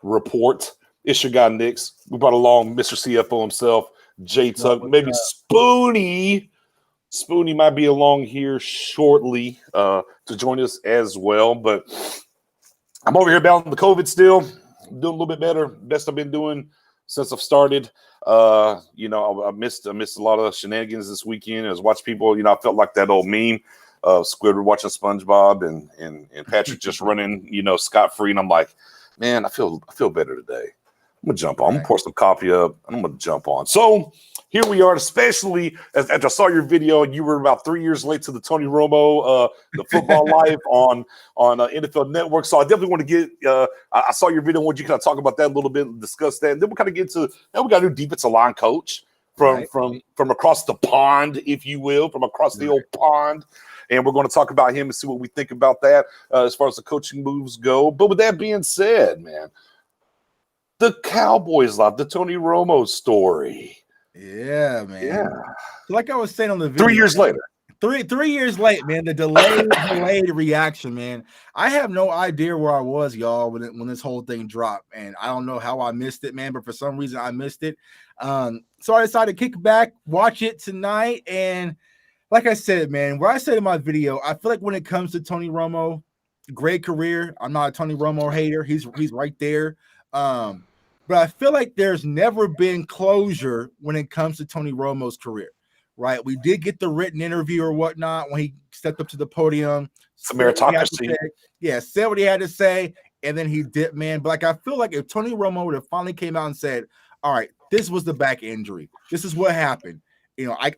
report. It's your guy, Nix. We brought along Mr. CFO himself, Jay Tuck. Maybe Spoonie. Spoonie might be along here shortly to join us as well. But I'm over here battling the COVID still. I'm doing a little bit better. Best I've been doing since I've started. I missed a lot of shenanigans this weekend. I was watching people, I felt like that old meme of Squidward watching SpongeBob and Patrick just running, scot-free. And I'm like, man, I feel better today. I'm going to jump on. I'm going to pour some coffee up, and I'm going to jump on. So here we are, especially after I saw your video, and you were about 3 years late to the Tony Romo, the football life on NFL Network. So I definitely want to get I saw your video. I want you to kind of talk about that a little bit and discuss that. And then we'll kind of get to now we got a new defensive line coach from across the pond, if you will, from across the old pond. And we're going to talk about him and see what we think about that as far as the coaching moves go. But with that being said, man, the Cowboys life, the Tony Romo story. Yeah, man. Yeah. Like I was saying on the video. 3 years later. Three years late, man. The delayed reaction, man. I have no idea where I was, y'all, when this whole thing dropped. And I don't know how I missed it, man. But for some reason, I missed it. So I decided to kick back, watch it tonight. And like I said, man, what I said in my video, I feel like when it comes to Tony Romo, great career. I'm not a Tony Romo hater. He's right there. But I feel like there's never been closure when it comes to Tony Romo's career, right? We did get the written interview or whatnot when he stepped up to the podium. It's a meritocracy. Said what he had to say, and then he did, man. But like, I feel like if Tony Romo would have finally came out and said, all right, this was the back injury. This is what happened.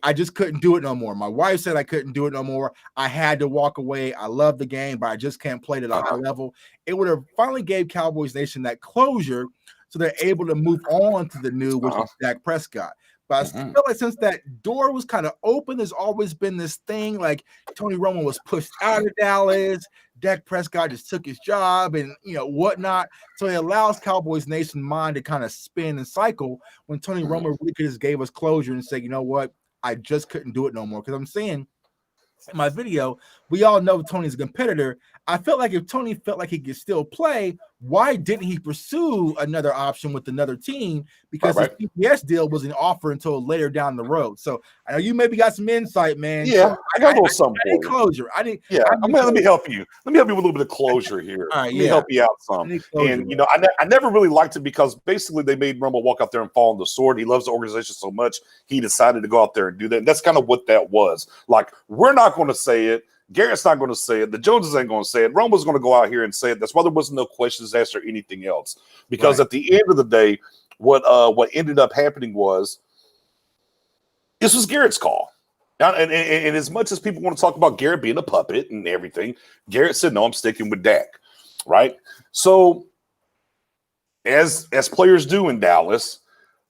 I just couldn't do it no more. My wife said I couldn't do it no more. I had to walk away. I love the game, but I just can't play it at a high level. It would have finally gave Cowboys Nation that closure so they're able to move on to the new, which is Dak Prescott. But I feel like since that door was kind of open, there's always been this thing like Tony Romo was pushed out of Dallas. Dak Prescott just took his job and, whatnot. So it allows Cowboys Nation mind to kind of spin and cycle when Tony Romo really just gave us closure and said, you know what, I just couldn't do it no more. Because I'm saying in my video, we all know Tony's a competitor. I felt like if Tony felt like he could still play, why didn't he pursue another option with another team? Because the CBS deal wasn't offered until later down the road. So I know you maybe got some insight, man. Yeah, so I got a little something. I need closure. Let me help you. Let me help you with a little bit of closure here. All right, let me help you out some. And I never really liked it because basically they made Romo walk out there and fall on the sword. He loves the organization so much he decided to go out there and do that. And that's kind of what that was. Like, we're not going to say it. Garrett's not going to say it. The Joneses ain't going to say it. Romo's going to go out here and say it. That's why there wasn't no questions asked or anything else. Because at the end of the day, what ended up happening was this was Garrett's call. And as much as people want to talk about Garrett being a puppet and everything, Garrett said, no, I'm sticking with Dak. Right? So as players do in Dallas,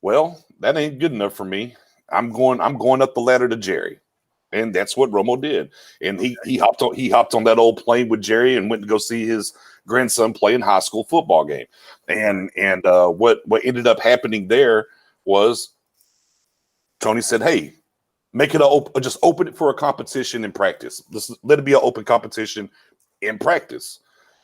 well, that ain't good enough for me. I'm going up the ladder to Jerry. And that's what Romo did. And he hopped on that old plane with Jerry and went to go see his grandson play in high school football game. And what ended up happening there was Tony said, hey, make it just open it for a competition in practice. Let it be an open competition in practice.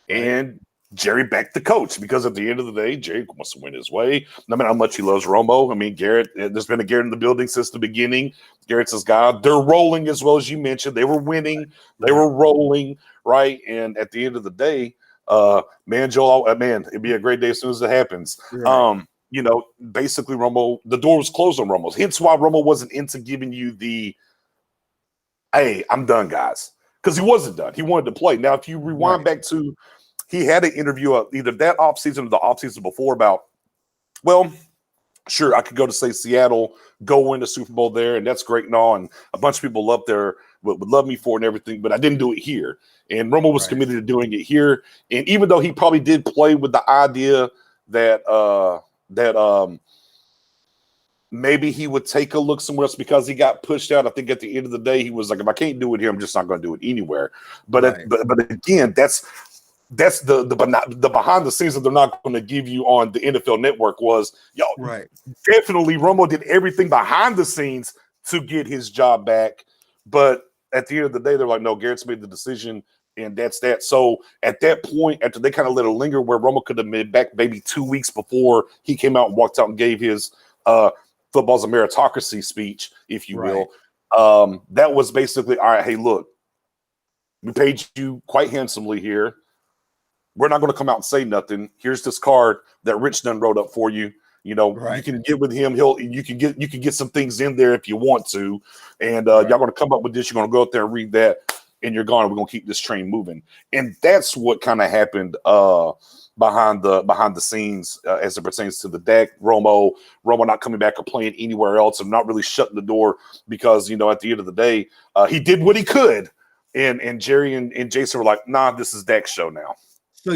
And Jerry backed the coach because at the end of the day, Jerry wants to win his way. No matter how much he loves Romo. I mean, Garrett, there's been a Garrett in the building since the beginning. Garrett's his guy. They're rolling as well as you mentioned. They were winning. They were rolling, right? And at the end of the day, Joel, it'd be a great day as soon as it happens. Right. Basically Romo, the door was closed on Romo. Hence why Romo wasn't into giving you the, hey, I'm done, guys. Because he wasn't done. He wanted to play. Now, if you rewind back to, he had an interview either that offseason or the offseason before about, well, sure, I could go to, say, Seattle, go win the Super Bowl there, and that's great and all, and a bunch of people up there would love me for it and everything, but I didn't do it here. And Romo was committed to doing it here. And even though he probably did play with the idea that maybe he would take a look somewhere else because he got pushed out, I think at the end of the day, he was like, if I can't do it here, I'm just not going to do it anywhere. But but again, that's the behind the scenes that they're not going to give you on the NFL Network was, definitely Romo did everything behind the scenes to get his job back. But at the end of the day, they're like, no, Garrett's made the decision. And that's that. So at that point, after they kind of let it linger, where Romo could have been back maybe 2 weeks before he came out and walked out and gave his football's a meritocracy speech, if you will. That was basically, all right, hey, look, we paid you quite handsomely here. We're not going to come out and say nothing. Here's this card that Rich done wrote up for you. You know, you can get with him. You can get some things in there if you want to. And y'all going to come up with this. You're going to go out there and read that, and you're gone. We're going to keep this train moving. And that's what kind of happened behind the scenes as it pertains to the Dak Romo not coming back or playing anywhere else, and not really shutting the door because, you know, at the end of the day, he did what he could. And Jerry and Jason were like, nah, this is Dak's show now.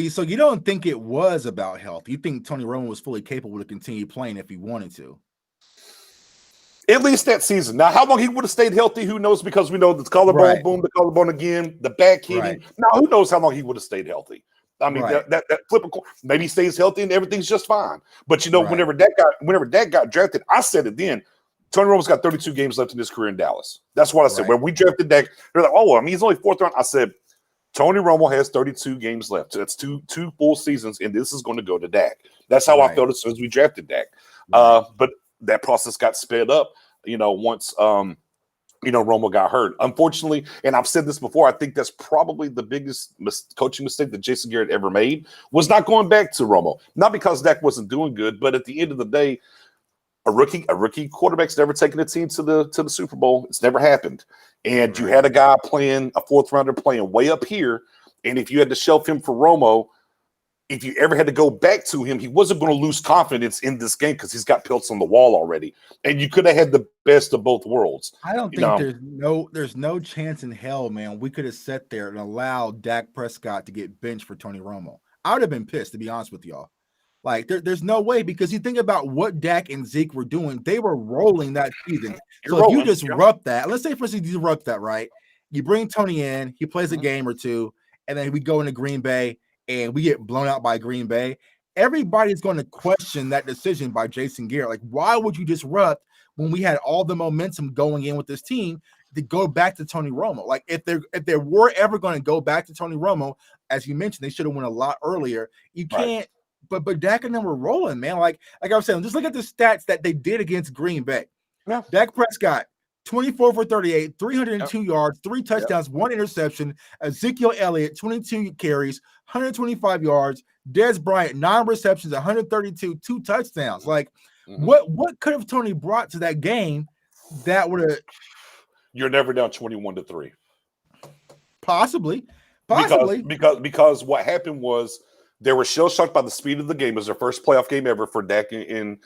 So you don't think it was about health? You think Tony Romo was fully capable to continue playing if he wanted to? At least that season. Now, how long he would have stayed healthy, who knows? Because we know the collarbone boom, the collarbone again, the back hitting. Now, who knows how long he would have stayed healthy? I mean, that flip, maybe he stays healthy and everything's just fine. But you know, whenever Dak got drafted, I said it then. Tony Romo's got 32 games left in his career in Dallas. That's what I said. When we drafted Dak, they're like, oh, I mean, he's only fourth round. I said, Tony Romo has 32 games left. So that's two full seasons, and this is going to go to Dak. That's how I felt as soon as we drafted Dak. But that process got sped up, you know, once Romo got hurt. Unfortunately, and I've said this before, I think that's probably the biggest coaching mistake that Jason Garrett ever made, was not going back to Romo. Not because Dak wasn't doing good, but at the end of the day, a rookie quarterback's never taken a team to the Super Bowl. It's never happened. And you had a guy playing, a fourth rounder playing way up here. And if you had to shelf him for Romo, if you ever had to go back to him, he wasn't going to lose confidence in this game because he's got pelts on the wall already. And you could have had the best of both worlds. I don't think there's no chance in hell, man, we could have sat there and allowed Dak Prescott to get benched for Tony Romo. I would have been pissed, to be honest with y'all. Like, there's no way, because you think about what Dak and Zeke were doing. They were rolling that season. So if you disrupt that, let's say, for instance, you disrupt that, right? You bring Tony in, he plays a game or two, and then we go into Green Bay, and we get blown out by Green Bay. Everybody's going to question that decision by Jason Garrett. Like, why would you disrupt when we had all the momentum going in with this team to go back to Tony Romo? Like, if they were ever going to go back to Tony Romo, as you mentioned, they should have went a lot earlier. You can't. But Dak and them were rolling, man. Like I was saying, just look at the stats that they did against Green Bay. Yeah. Dak Prescott, 24 for 38, 302 yards, 3 touchdowns, 1 interception. Ezekiel Elliott, 22 carries, 125 yards. Dez Bryant, 9 receptions, 132, 2 touchdowns. Like, what could have Tony brought to that game that would have? You're never down 21-3. Possibly. Because what happened was, they were shell-shocked by the speed of the game. It was their first playoff game ever for Dak and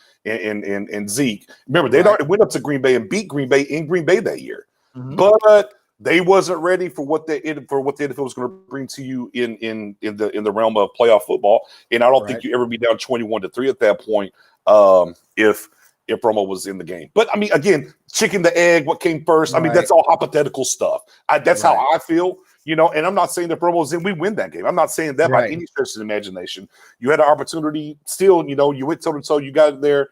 Zeke. Remember, they'd already went up to Green Bay and beat Green Bay in Green Bay that year. But they wasn't ready for what the NFL was going to bring to you in the realm of playoff football. And I don't think you ever be down 21-3 at that point if Romo was in the game. But, I mean, again, chicken, the egg, what came first? I mean, that's all hypothetical stuff. That's how I feel. You know, and I'm not saying that Romo's in, we win that game. I'm not saying that by any stretch of the imagination. You had an opportunity still, you know, you went toe-to-toe, you got it there,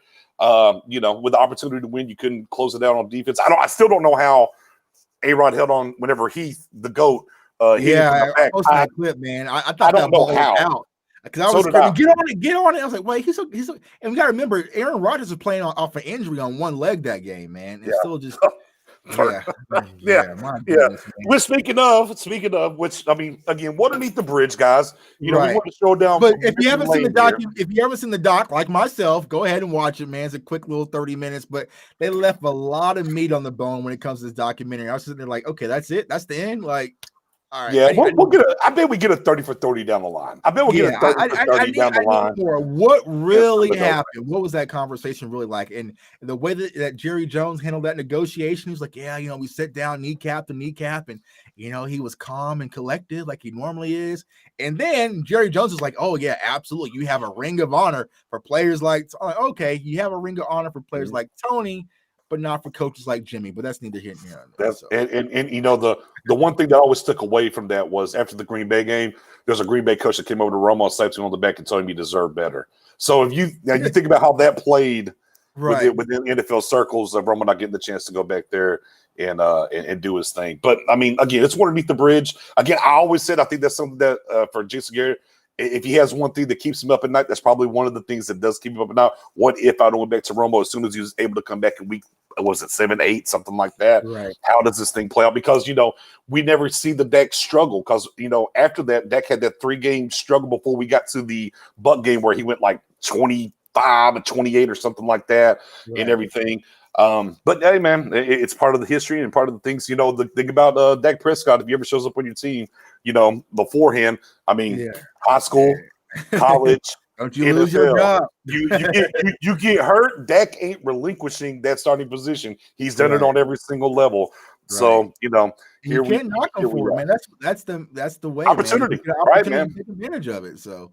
you know, with the opportunity to win, you couldn't close it out on defense. I still don't know how A-Rod held on whenever Heath, the GOAT, I posted that clip, man. I thought I don't know how. Out. Because I was screaming, get on it. I was like, wait, he's so, and we got to remember, Aaron Rodgers was playing off an injury on one leg that game, man. It's still just... Yeah. We're speaking of which, I mean, again, underneath the bridge, guys. You know, we want to show down. But if you haven't seen the doc, like myself, go ahead and watch it, man. It's a quick little 30 minutes, but they left a lot of meat on the bone when it comes to this documentary. I was sitting there like, okay, that's it, that's the end. Like, all right. Yeah, we'll get I bet we get a 30 for 30 down the line. I bet we'll get a 30 for 30 down the line. What really happened? What was that conversation really like? And the way that Jerry Jones handled that negotiation, he was like, yeah, you know, we sit down kneecap to kneecap, and, you know, he was calm and collected like he normally is. And then Jerry Jones is like, oh, yeah, absolutely. You have a ring of honor for players like, okay, you have a ring of honor for players like Tony, but not for coaches like Jimmy. But that's neither here nor there. And you know, the one thing that I always took away from that was, after the Green Bay game, there's a Green Bay coach that came over to Romo, slapped him on the back, and told him he deserved better. So if you think about how that played within NFL circles, of Romo not getting the chance to go back there and do his thing. But I mean, again, it's one underneath the bridge. Again, I always said I think that's something that for Jason Garrett, if he has one thing that keeps him up at night, that's probably one of the things that does keep him up at night. What if I don't go back to Romo as soon as he was able to come back in week, was it 7, 8, something like that? Right. How does this thing play out? Because, we never see the Dak struggle because, after that, Dak had that 3-game struggle before we got to the Buck game where he went like 25 and 28 or something like that and everything. But hey, man, it's part of the history and part of the things, the thing about Dak Prescott, if he ever shows up on your team, beforehand, I mean, high school, college, don't you NFL, lose your job. you get hurt. Dak ain't relinquishing that starting position. He's done it on every single level. So, you can't knock him for it, man. That's the way, opportunity, man. Right, man? Take advantage of it. So.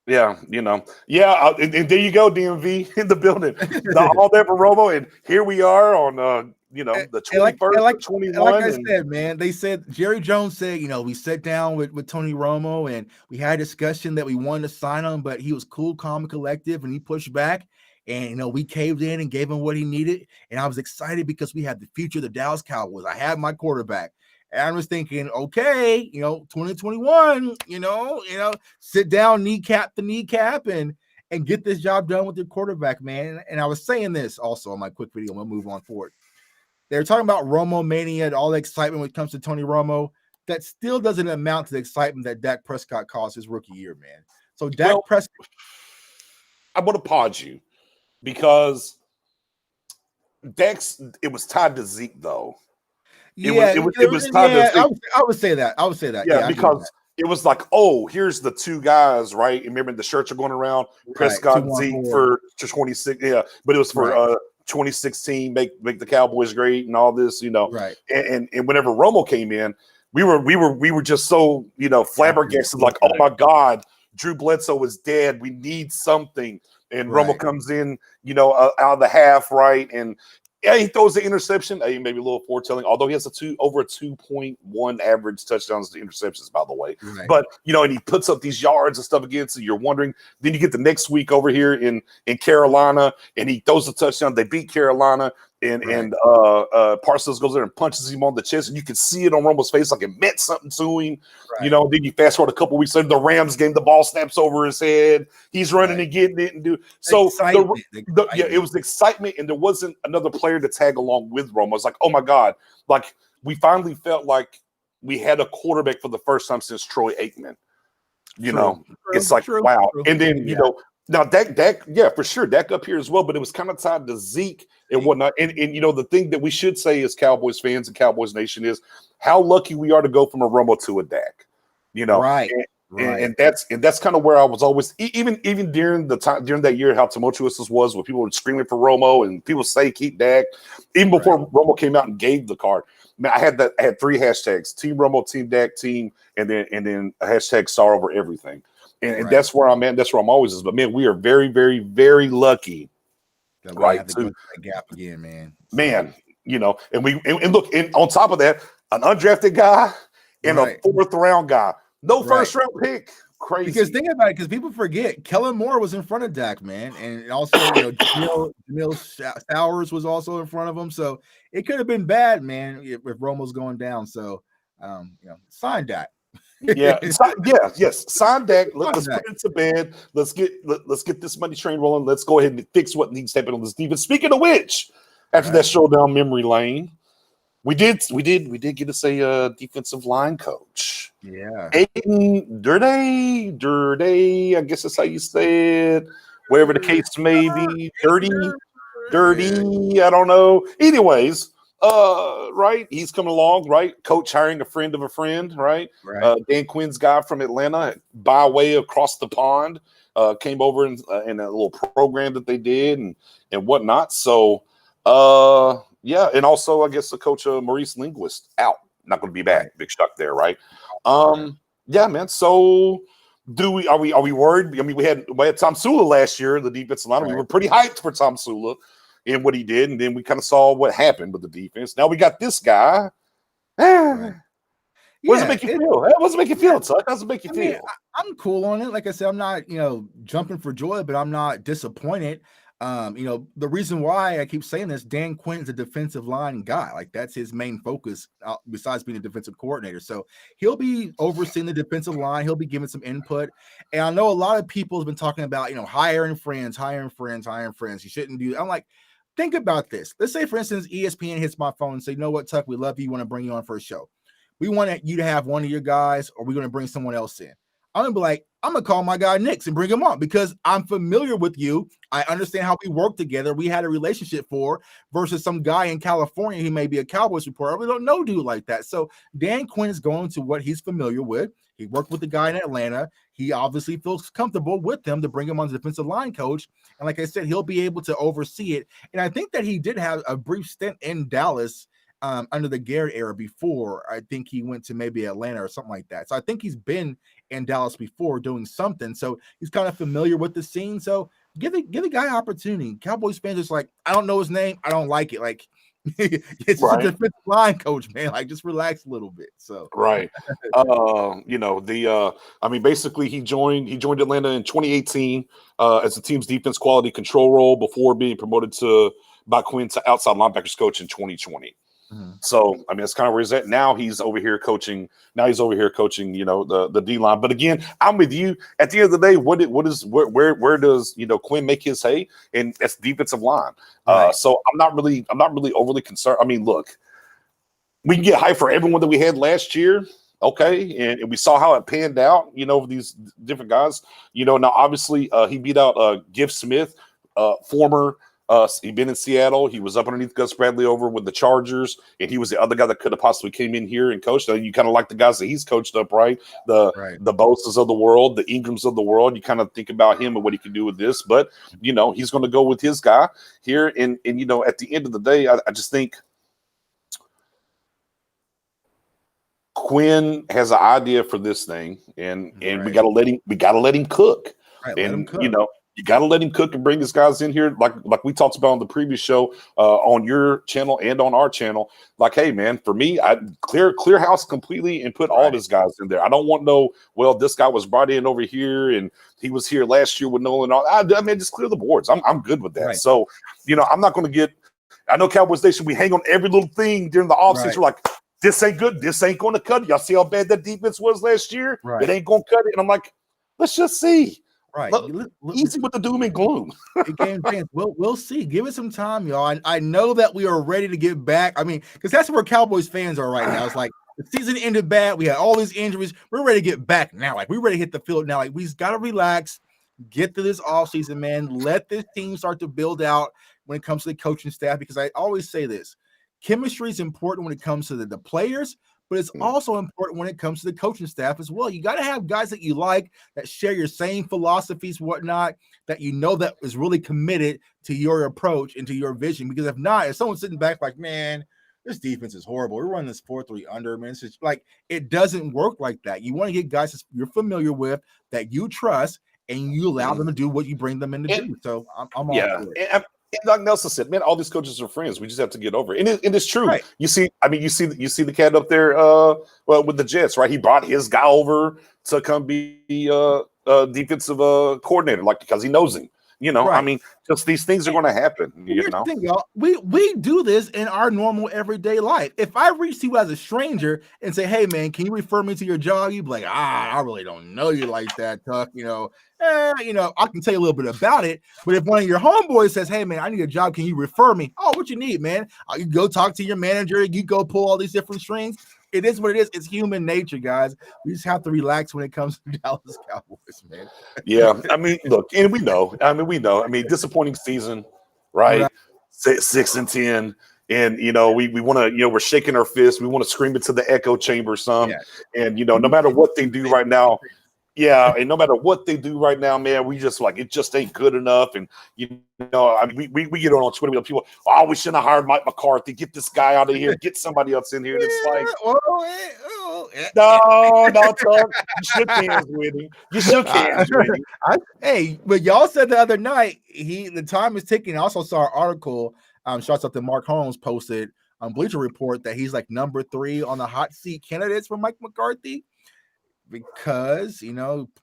Yeah, and there you go, DMV in the building. All that for Romo, and here we are on the 21st, 21. Like I said, man, they said Jerry Jones said, we sat down with Tony Romo and we had a discussion that we wanted to sign him, but he was cool, calm, and collective, and he pushed back. And we caved in and gave him what he needed. And I was excited because we had the future of the Dallas Cowboys. I had my quarterback. And I was thinking, okay, 2021, sit down, kneecap the kneecap and get this job done with the quarterback, man. And I was saying this also on my quick video. I'm going to move on forward. They're talking about Romo mania and all the excitement when it comes to Tony Romo. That still doesn't amount to the excitement that Dak Prescott caused his rookie year, man. So Prescott. I want to pause you because it was tied to Zeke, though. It was tied to Zeke. I would say that. Yeah, because it was like, oh, here's the two guys, right? Remember the shirts are going around, Prescott, Zeke for 26. Yeah, but it was for 2016, make the Cowboys great and all this, Right. And whenever Romo came in, we were just so flabbergasted, like, oh my God, Drew Bledsoe is dead. We need something. And Romo comes in, out of the half, right? And he throws the interception. Maybe a little foretelling, although he has over a 2.1 average touchdowns to interceptions, by the way. Right. But and he puts up these yards and stuff again. So you're wondering. Then you get the next week over here in Carolina, and he throws a touchdown. They beat Carolina, and Parsons goes there and punches him on the chest, and you can see it on Romo's face, like it meant something to him. Right. Then you fast forward a couple weeks later, the Rams game, the ball snaps over his head. He's running and getting it and do so. It was excitement, and there wasn't another player to tag along with Romo. It's like, oh my God, like we finally felt like we had a quarterback for the first time since Troy Aikman. It's like wow. And then now Dak, yeah, for sure, Dak up here as well, but it was kind of tied to Zeke and whatnot. And the thing that we should say as Cowboys fans and Cowboys Nation is how lucky we are to go from a Romo to a Dak. Right. And that's kind of where I was always even during the time during that year how tumultuous this was when people were screaming for Romo and people say keep Dak even before Romo came out and gave the card. Man, I had 3 hashtags: Team Romo, Team Dak, Team, and then a hashtag star over everything. And that's where I'm at. That's where I'm always is. But man, we are very, very, very lucky. That we have to go through that gap again, man. Man, and we and look, and on top of that, an undrafted guy and a 4th round guy. No first round pick. Crazy. Because think about it, because people forget Kellen Moore was in front of Dak, man. And also, Jamil Sowers was also in front of him. So it could have been bad, man, if Romo's going down. So sign Dak. Sign Dak. Let's put it to bed. Let's get this money train rolling. Let's go ahead and fix what needs to happen on this defense. Speaking of which, after that stroll down memory lane, we did get to say defensive line coach. Yeah. Aiden Dirty, I guess that's how you say it. Whatever the case may be. Dirty, I don't know. Anyways, right, he's coming along, right? Coach hiring a friend of a friend, right? Dan Quinn's guy from Atlanta, by way across the pond, came over in a little program that they did and whatnot. So, and also I guess the coach Maurice Linguist out, not going to be back. Big shock there, right? Yeah, man. So, are we worried? I mean, we had Tom Sula last year, the defensive line. We were pretty hyped for Tom Sula and what he did, and then we kind of saw what happened with the defense. Now we got this guy. What does it make you feel? What does it make you feel, Tuck? How does it make you feel? I'm cool on it. Like I said, I'm not, jumping for joy, but I'm not disappointed. The reason why I keep saying this, Dan Quinn is a defensive line guy. Like that's his main focus, besides being a defensive coordinator. So he'll be overseeing the defensive line. He'll be giving some input. And I know a lot of people have been talking about, hiring friends. You shouldn't do. I'm like, think about this. Let's say, for instance, ESPN hits my phone and say, you know what, Tuck, we love you. We want to bring you on for a show. We want you to have one of your guys, or we're going to bring someone else in. I'm going to be like, I'm going to call my guy Nix and bring him on because I'm familiar with you. I understand how we work together. We had a relationship versus some guy in California who may be a Cowboys reporter. We don't know dude like that. So Dan Quinn is going to what he's familiar with. He worked with the guy in Atlanta. He obviously feels comfortable with him to bring him on as defensive line coach. And like I said, he'll be able to oversee it. And I think that he did have a brief stint in Dallas under the Garrett era before. I think he went to maybe Atlanta or something like that. So I think he's been in Dallas before doing something. So he's kind of familiar with the scene. So give the guy opportunity. Cowboys fans just like, I don't know his name. I don't like it. Like it's just a defensive line coach, man. Like just relax a little bit. So right. Basically he joined Atlanta in 2018 as the team's defense quality control role before being promoted by Quinn to outside linebackers coach in 2020. So, that's kind of where he's at. Now he's over here coaching. The D line. But again, I'm with you. At the end of the day, where does Quinn make his hay? And that's defensive line. Right. So I'm not really overly concerned. Look, we can get hype for everyone that we had last year. Okay, and we saw how it panned out. With these different guys. Now obviously he beat out Giff Smith, former. He'd been in Seattle. He was up underneath Gus Bradley over with the Chargers, and he was the other guy that could have possibly came in here and coached. You kind of like the guys that he's coached up, right? The Bosa's of the world, the Ingrams of the world. You kind of think about him and what he can do with this, but he's going to go with his guy here. And at the end of the day, I just think Quinn has an idea for this thing, and we got to let him cook. Right, and let him cook. You got to let him cook and bring his guys in here, like we talked about on the previous show on your channel and on our channel. Like, hey, man, for me, I clear house completely and put all of his guys in there. I don't want this guy was brought in over here and he was here last year with Nolan. Just clear the boards. I'm good with that. Right. So, I'm not going to get – I know Cowboys Nation, we hang on every little thing during the offseason. Right. We're like, this ain't good. This ain't going to cut it. Y'all see how bad that defense was last year? Right. It ain't going to cut it. And I'm like, let's just see. Right, easy with the doom and gloom. We'll see. Give it some time, y'all. I know that we are ready to get back. Because that's where Cowboys fans are right now. It's like the season ended bad. We had all these injuries. We're ready to get back now. Like we're ready to hit the field now. Like we just got to relax, get to this offseason, man. Let this team start to build out when it comes to the coaching staff. Because I always say this: chemistry is important when it comes to the players. But it's also important when it comes to the coaching staff as well. You got to have guys that you like, that share your same philosophies, whatnot, that that is really committed to your approach and to your vision. Because if not, if someone's sitting back like, man, this defense is horrible. We're running this 4-3 under, man. It's just like it doesn't work like that. You want to get guys that you're familiar with, that you trust, and you allow them to do what you bring them in to do. So I'm all for it. And like Nelson said, man, all these coaches are friends. We just have to get over it. And it's true. Right. You see the cat up there with the Jets, right? He brought his guy over to come be defensive coordinator, because he knows him. Right. Just these things are going to happen. Here's the thing, y'all. We do this in our normal everyday life. If I reach you as a stranger and say, "Hey, man, can you refer me to your job?" You'd be like, I really don't know you like that, Tuck. I can tell you a little bit about it. But if one of your homeboys says, "Hey, man, I need a job. Can you refer me?" Oh, what you need, man? You go talk to your manager. You go pull all these different strings. It is what it is. It's human nature, guys. We just have to relax when it comes to Dallas Cowboys, man. Yeah, look, and we know. Disappointing season, right? 6-10, and we want to. We're shaking our fists. We want to scream it to the echo chamber some, and no matter what they do right now. Yeah, and no matter what they do right now, man, we just it just ain't good enough. And we get on Twitter with people. Oh, we shouldn't have hired Mike McCarthy. Get this guy out of here. Get somebody else in here. And it's like, no, Tuck. You shook hands with him. Hey, but y'all said the other night the time is ticking. I also saw an article. Shouts out to Mark Holmes posted on Bleacher Report that he's like number 3 on the hot seat candidates for Mike McCarthy. Because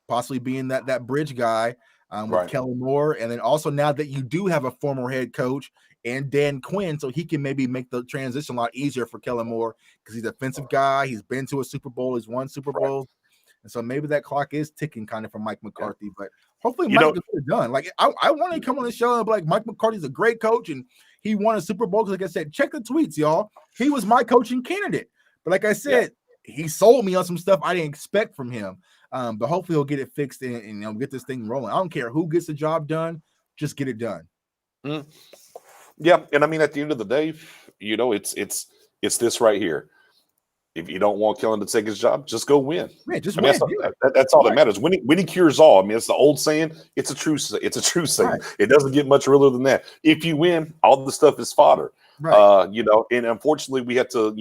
possibly being that bridge guy, with Kellen Moore. And then also now that you do have a former head coach and Dan Quinn, so he can maybe make the transition a lot easier for Kellen Moore because he's a defensive guy. He's been to a Super Bowl. He's won Super Bowls. And so maybe that clock is ticking kind of for Mike McCarthy. But hopefully Mike gets it done. Like, I want to come on the show and be like, Mike McCarthy's a great coach and he won a Super Bowl. Because like I said, check the tweets, y'all. He was my coaching candidate. But like I said, he sold me on some stuff I didn't expect from him. But hopefully he'll get it fixed and get this thing rolling. I don't care who gets the job done. Just get it done. Yeah. And I mean, at the end of the day, it's this right here. If you don't want Kellen to take his job, just go win. Man, just win. That's all that matters. Winning cures all. I mean, it's the old saying. It's a true saying. Right. It doesn't get much realer than that. If you win, all the stuff is fodder. Right. And unfortunately, we had to,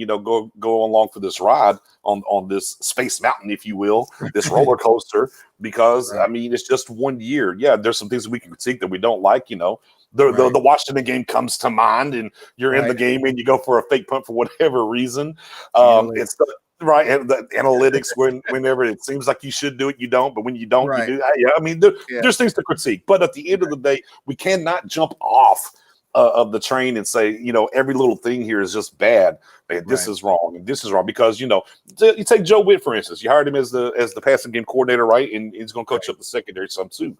go along for this ride on this Space Mountain, if you will, this roller coaster, because I mean, it's just 1 year. Yeah, there's some things we can critique that we don't like. The Washington game comes to mind, and you're in the game, and you go for a fake punt for whatever reason. It's the analytics whenever it seems like you should do it, you don't. But when you don't, you do. Yeah, I mean, there's things to critique, but at the end of the day, we cannot jump off of the train and say, every little thing here is just bad. Man, this is wrong and this is wrong because you take Joe Witt for instance. You hired him as the passing game coordinator, right? And he's going to coach up the secondary some too.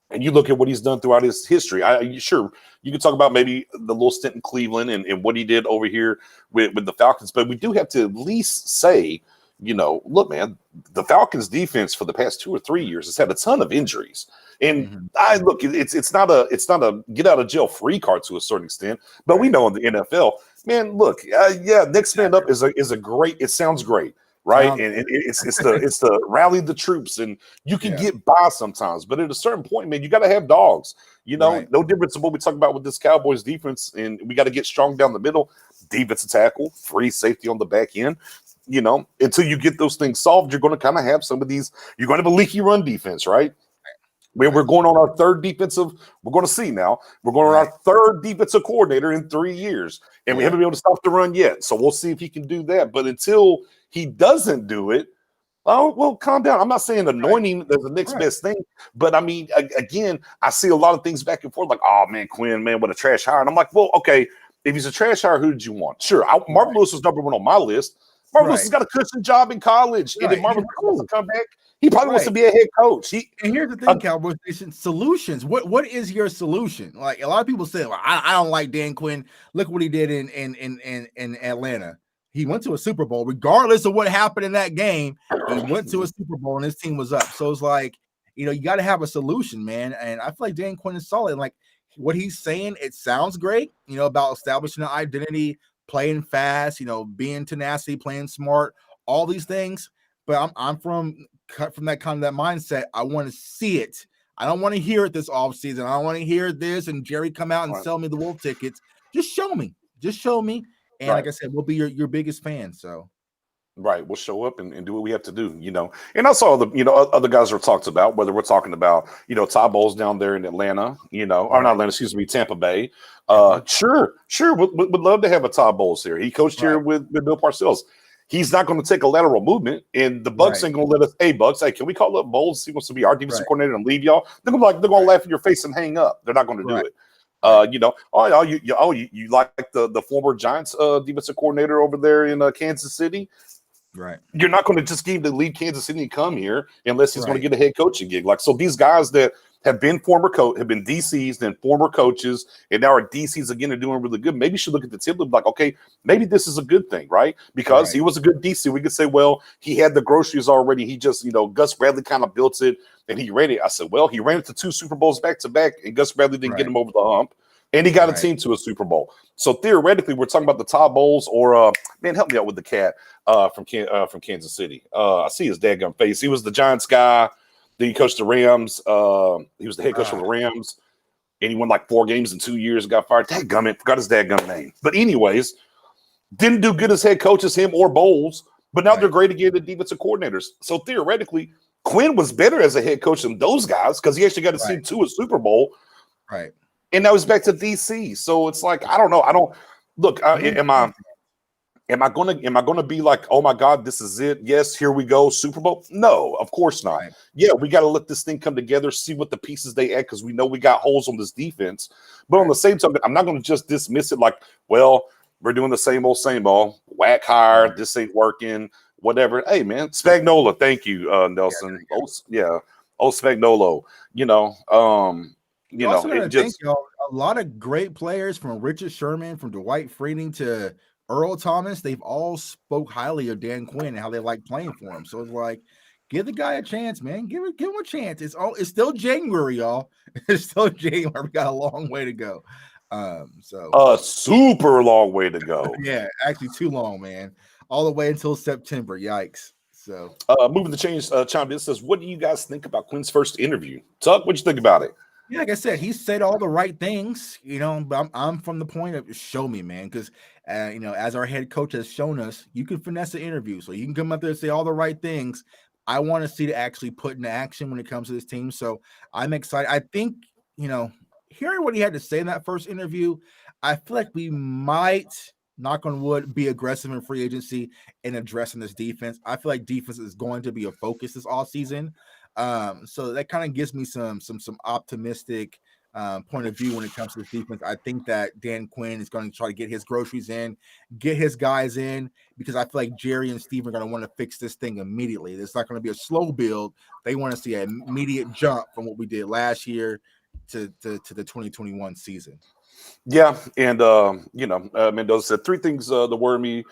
And you look at what he's done throughout his history. Sure, you can talk about maybe the little stint in Cleveland and what he did over here with the Falcons, but we do have to at least say, look, man, the Falcons defense for the past 2 or 3 years has had a ton of injuries. And it's not a get out of jail free card to a certain extent, but we know in the NFL, man, look, next man up is a great. It sounds great. Right. And it's the rally the troops and you can get by sometimes. But at a certain point, man, you got to have dogs. No difference in what we talk about with this Cowboys defense. And we got to get strong down the middle, defensive tackle, free safety on the back end. Until you get those things solved, you're going to kind of have some of these. You're going to have a leaky run defense, right? We're going on our third defensive. We're going to see now. We're going on our third defensive coordinator in 3 years. And we haven't been able to stop the run yet. So we'll see if he can do that. But until he doesn't do it, oh, well, calm down. I'm not saying anointing is the next best thing, but I mean, again, I see a lot of things back and forth like, oh, man, Quinn, man, what a trash hire. And I'm like, well, okay, if he's a trash hire, who did you want? Sure, Marvin Lewis was number one on my list. Marvin Lewis has got a cushion job in college. And if Marvin Lewis wants to come back, he probably wants to be a head coach. And here's the thing, Cowboys Nation, solutions. What is your solution? Like a lot of people say, well, I don't like Dan Quinn. Look what he did in Atlanta. He went to a Super Bowl, regardless of what happened in that game. He went to a Super Bowl and his team was up. So it's like, you got to have a solution, man. And I feel like Dan Quinn is solid. Like what he's saying, it sounds great, about establishing an identity, playing fast, being tenacity, playing smart, all these things. But I'm cut from that mindset. I want to see it. I don't want to hear it this offseason. I don't want to hear this and Jerry come out and sell me the Wolf tickets. Just show me. And like I said, we'll be your biggest fan. So, we'll show up and do what we have to do, And I saw other guys are talked about, whether we're talking about, Ty Bowles down there in Atlanta, or not Atlanta, excuse me, Tampa Bay. Sure. Would love to have a Ty Bowles here. He coached here with Bill Parcells. He's not going to take a lateral movement, and the Bucs ain't going to let us. Hey, Bucs, hey, can we call up Bowles? He wants to be our defensive coordinator and leave y'all. They're going to laugh in your face and hang up. They're not going to do it. You like the former Giants defensive coordinator over there in Kansas City, right? You're not going to just give him to leave Kansas City and come here unless he's going to get a head coaching gig. Like, so these guys that have been have been DCs, then former coaches, and now are DCs again are doing really good. Maybe you should look at the tip and be like, okay, maybe this is a good thing, right? Because he was a good DC. We could say, well, he had the groceries already. He just, Gus Bradley kind of built it and he ran it. I said, well, he ran it to 2 Super Bowls back to back, and Gus Bradley didn't get him over the hump. And he got a team to a Super Bowl. So theoretically, we're talking about the Ty Bowles or man, help me out with the cat from Kansas City. I see his dadgum face. He was the Giants guy. Then he coached the Rams. He was the head coach for the Rams, and he won like 4 games in 2 years and got fired. Dadgummit, forgot his dadgum name. But anyways, didn't do good as head coach as him or Bowles. But now they're great again at defensive coordinators. So theoretically, Quinn was better as a head coach than those guys because he actually got to see to a Super Bowl. Right. And now he's back to DC. So it's like, I don't know. I don't look. Am I Am I gonna be like, oh my God, this is it? Yes, here we go, Super Bowl. No, of course not. Right. Yeah, we got to let this thing come together, see what the pieces they add, because we know we got holes on this defense. But on the same time, I'm not going to just dismiss it like, well, we're doing the same old, whack hire, this ain't working, whatever. Hey man, Spagnola, thank you, Nelson. Spagnolo. You also got It to think, just y'all, a lot of great players from Richard Sherman, from Dwight Freeney to Earl Thomas, they've all spoke highly of Dan Quinn and how they like playing for him. So it's like, give the guy a chance, man. Give him a chance. It's still January, y'all. It's still January. We got a long way to go. So a super long way to go. Yeah, actually too long, man. All the way until September. Yikes. So moving the change, chimed in, says, what do you guys think about Quinn's first interview? Tuck, what'd you think about it? Yeah, like I said, he said all the right things, but I'm from the point of show me, man, because as our head coach has shown us, you can finesse an interview. So you can come up there and say all the right things. I want to see to actually put into action when it comes to this team. So I'm excited. I think, hearing what he had to say in that first interview, I feel like we might, knock on wood, be aggressive in free agency and addressing this defense. I feel like defense is going to be a focus this offseason. So that kind of gives me some optimistic point of view when it comes to this defense. I think that Dan Quinn is going to try to get his groceries in, get his guys in, because I feel like Jerry and Steve are going to want to fix this thing immediately. It's not going to be a slow build. They want to see an immediate jump from what we did last year to the 2021 season. Yeah, and Mendoza said 3 things that worry me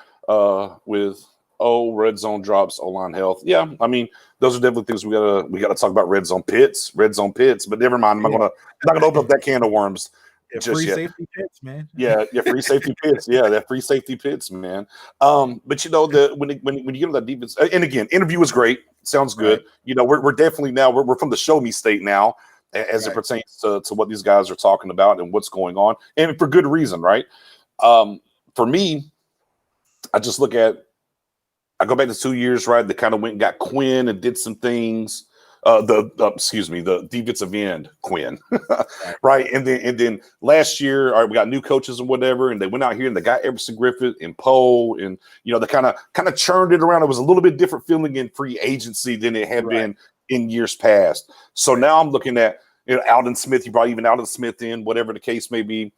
with red zone drops, O-line health. Yeah, I mean, those are definitely things we gotta talk about. Red zone pits, but never mind. I'm not gonna open up that can of worms just free yet. Safety pits, man. Yeah, free safety pits. Yeah, that free safety pits, man. But when you get to that defense, and again, interview was great. Sounds good. Right. We're definitely now we're from the show me state now, as it pertains to what these guys are talking about and what's going on, and for good reason, right? For me, I just I go back to 2 years, right? They kind of went and got Quinn and did some things. The defensive end Quinn, right? And then last year, all right, we got new coaches and whatever, and they went out here and they got Everson Griffith and Poe, and they kind of churned it around. It was a little bit different feeling in free agency than it had been in years past. So now I'm looking at Alden Smith. You brought even Alden Smith in, whatever the case may be.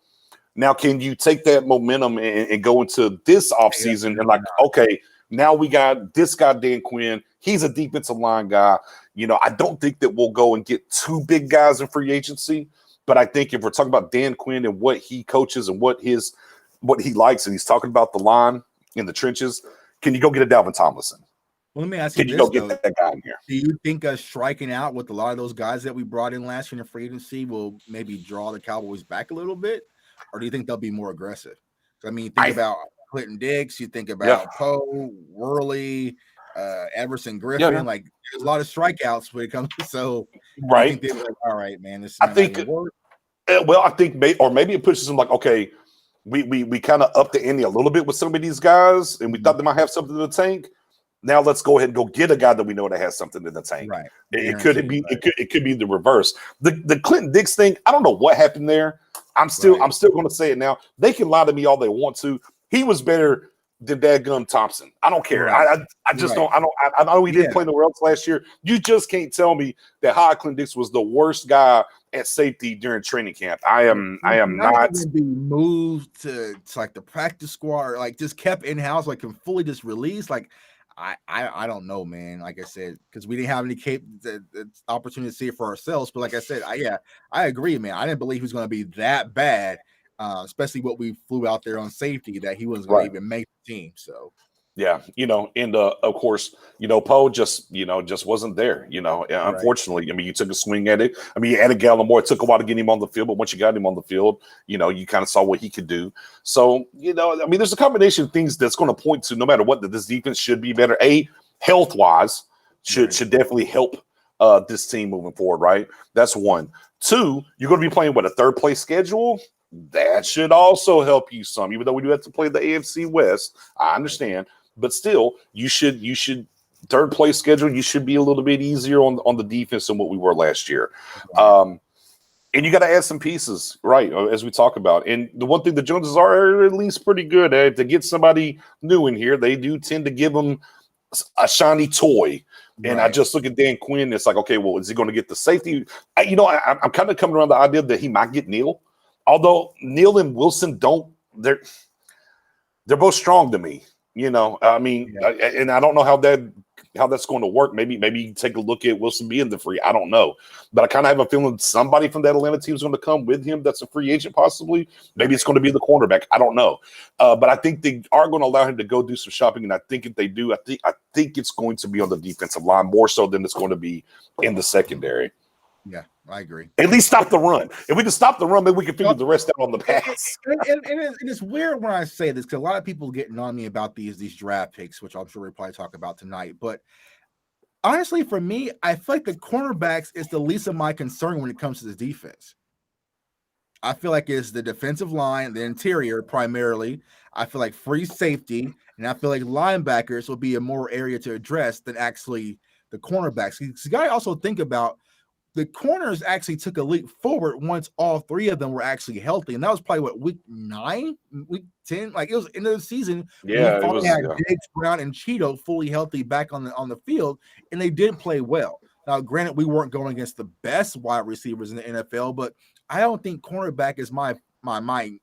Now, can you take that momentum and go into this offseason and like, okay, now we got this guy, Dan Quinn. He's a defensive line guy. I don't think that we'll go and get 2 big guys in free agency, but I think if we're talking about Dan Quinn and what he coaches and what he likes, and he's talking about the line in the trenches, can you go get a Dalvin Tomlinson? Well, let me ask you this, go get that guy in here? Do you think us striking out with a lot of those guys that we brought in last year in free agency will maybe draw the Cowboys back a little bit, or do you think they'll be more aggressive? I mean, think about Clinton Diggs, you think about Poe, Worley, Everson Griffin. Like, there's a lot of strikeouts when it comes to so. Right. I think they're like, all right, man, this is not going to work. Well, I think maybe it pushes them like, okay, we kind of up the ante a little bit with some of these guys, and we thought they might have something in the tank. Now let's go ahead and go get a guy that we know that has something in the tank. Right. It could be the reverse. The Clinton Diggs thing, I don't know what happened there. I'm still going to say it now. They can lie to me all they want to. He was better than Dadgum Thompson. I don't care. Right. I just don't. I know he didn't play nowhere else last year. You just can't tell me that Clinton Diggs was the worst guy at safety during training camp. I am not be moved to like the practice squad, or like just kept in house, like can fully just release. Like I don't know, man. Like I said, because we didn't have any the opportunity to see it for ourselves. But like I said, I agree, man. I didn't believe he was going to be that bad, especially what we flew out there on safety, that he wasn't going to even make the team. So. Yeah, and of course, Poe just wasn't there. Unfortunately, I mean, you took a swing at it. I mean, you added Gallimore. It took a while to get him on the field, but once you got him on the field, you kind of saw what he could do. So, I mean, there's a combination of things that's going to point to no matter what that this defense should be better. Health wise, should definitely help this team moving forward. Right, that's 1. 2, you're going to be playing a 3rd place schedule. That should also help you some, even though we do have to play the AFC West. I understand. But still, you should 3rd place schedule. You should be a little bit easier on the defense than what we were last year. And And you got to add some pieces, right, as we talk about. And the one thing the Joneses are at least pretty good at, to get somebody new in here, they do tend to give them a shiny toy. And I just look at Dan Quinn. It's like, okay, well, is he going to get the safety? I'm kind of coming around the idea that he might get Neal. Although Neal and Wilson they're both strong to me. I mean, and I don't know how that's going to work. Maybe take a look at Wilson being the free. I don't know, but I kind of have a feeling somebody from that Atlanta team is going to come with him. That's a free agent, possibly. Maybe it's going to be the cornerback. I don't know, but I think they are going to allow him to go do some shopping. And I think if they do, I think it's going to be on the defensive line more so than it's going to be in the secondary. Yeah, I agree. At least stop the run. If we can stop the run, maybe we can figure the rest out on the pass. And it's weird when I say this because a lot of people getting on me about these draft picks, which I'm sure we'll probably talk about tonight. But honestly, for me, I feel like the cornerbacks is the least of my concern when it comes to the defense. I feel like it's the defensive line, the interior primarily. I feel like free safety, and I feel like linebackers will be a more area to address than actually the cornerbacks. You got to also think about the corners actually took a leap forward once all three of them were actually healthy. And that was probably week 9, week 10, like it was end of the season. Yeah, we finally had Diggs, Brown, and Cheeto fully healthy back on the field, and they did play well. Now, granted, we weren't going against the best wide receivers in the NFL, but I don't think cornerback is my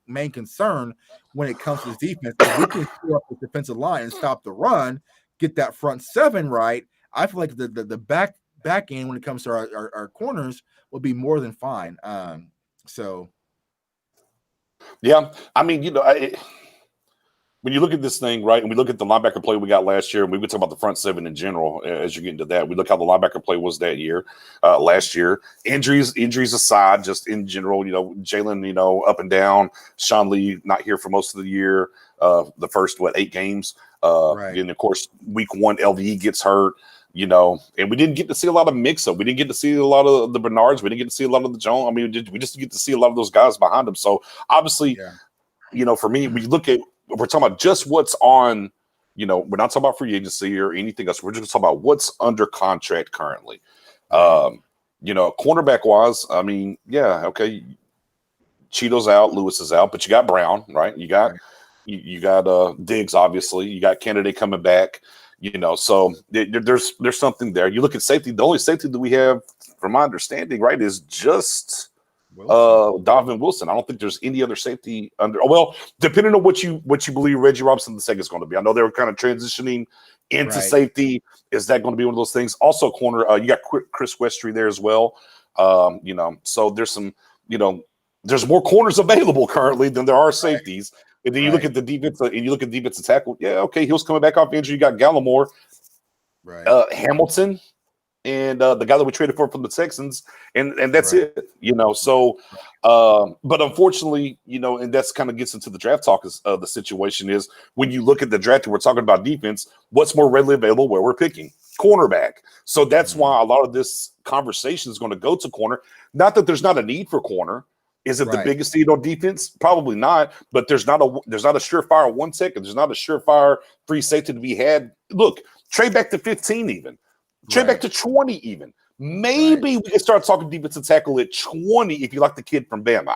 main concern when it comes to this defense. If we can clear up the defensive line and stop the run, get that front seven right, I feel like the back end when it comes to our corners will be more than fine. Yeah, I mean, when you look at this thing, right, and we look at the linebacker play we got last year, and we would talk about the front seven in general as you get into that. We look how the linebacker play was that year, last year. Injuries aside, just in general, Jalen, up and down. Sean Lee not here for most of the year, the first 8 games. Right. And of course, week 1, LVE gets hurt. And we didn't get to see a lot of mix-up. We didn't get to see a lot of the Bernards. We didn't get to see a lot of the Jones. I mean, we just get to see a lot of those guys behind them. So, obviously, for me, we're talking about just what's on, we're not talking about free agency or anything else. We're just talking about what's under contract currently. Cornerback-wise, I mean, okay, Cheeto's out, Lewis is out, but you got Brown, right? You got Diggs, obviously. You got Kennedy coming back. So there's something there. You look at safety. The only safety that we have, from my understanding, right, is just Donovan Wilson. I don't think there's any other safety under. Well, depending on what you believe Reggie Robinson II is going to be. I know they were kind of transitioning into safety. Is that going to be one of those things? Also, corner. You got Chris Westry there as well. So there's some. There's more corners available currently than there are safeties. And then you look at the defense, and you look at defensive tackle. Yeah, okay, Hill's coming back off injury. You got Gallimore, Hamilton, and the guy that we traded for from the Texans, and that's it. So, but unfortunately, and that's kind of gets into the draft talk. The situation is when you look at the draft, and we're talking about defense. What's more readily available where we're picking? Cornerback. So that's why a lot of this conversation is going to go to corner. Not that there's not a need for corner. Is it the biggest need on defense? Probably not. But there's not a surefire 1 second. There's not a surefire free safety to be had. Look, trade back to 15 even. Trade back to 20 even. Maybe we can start talking defensive tackle at 20 if you like the kid from Bama.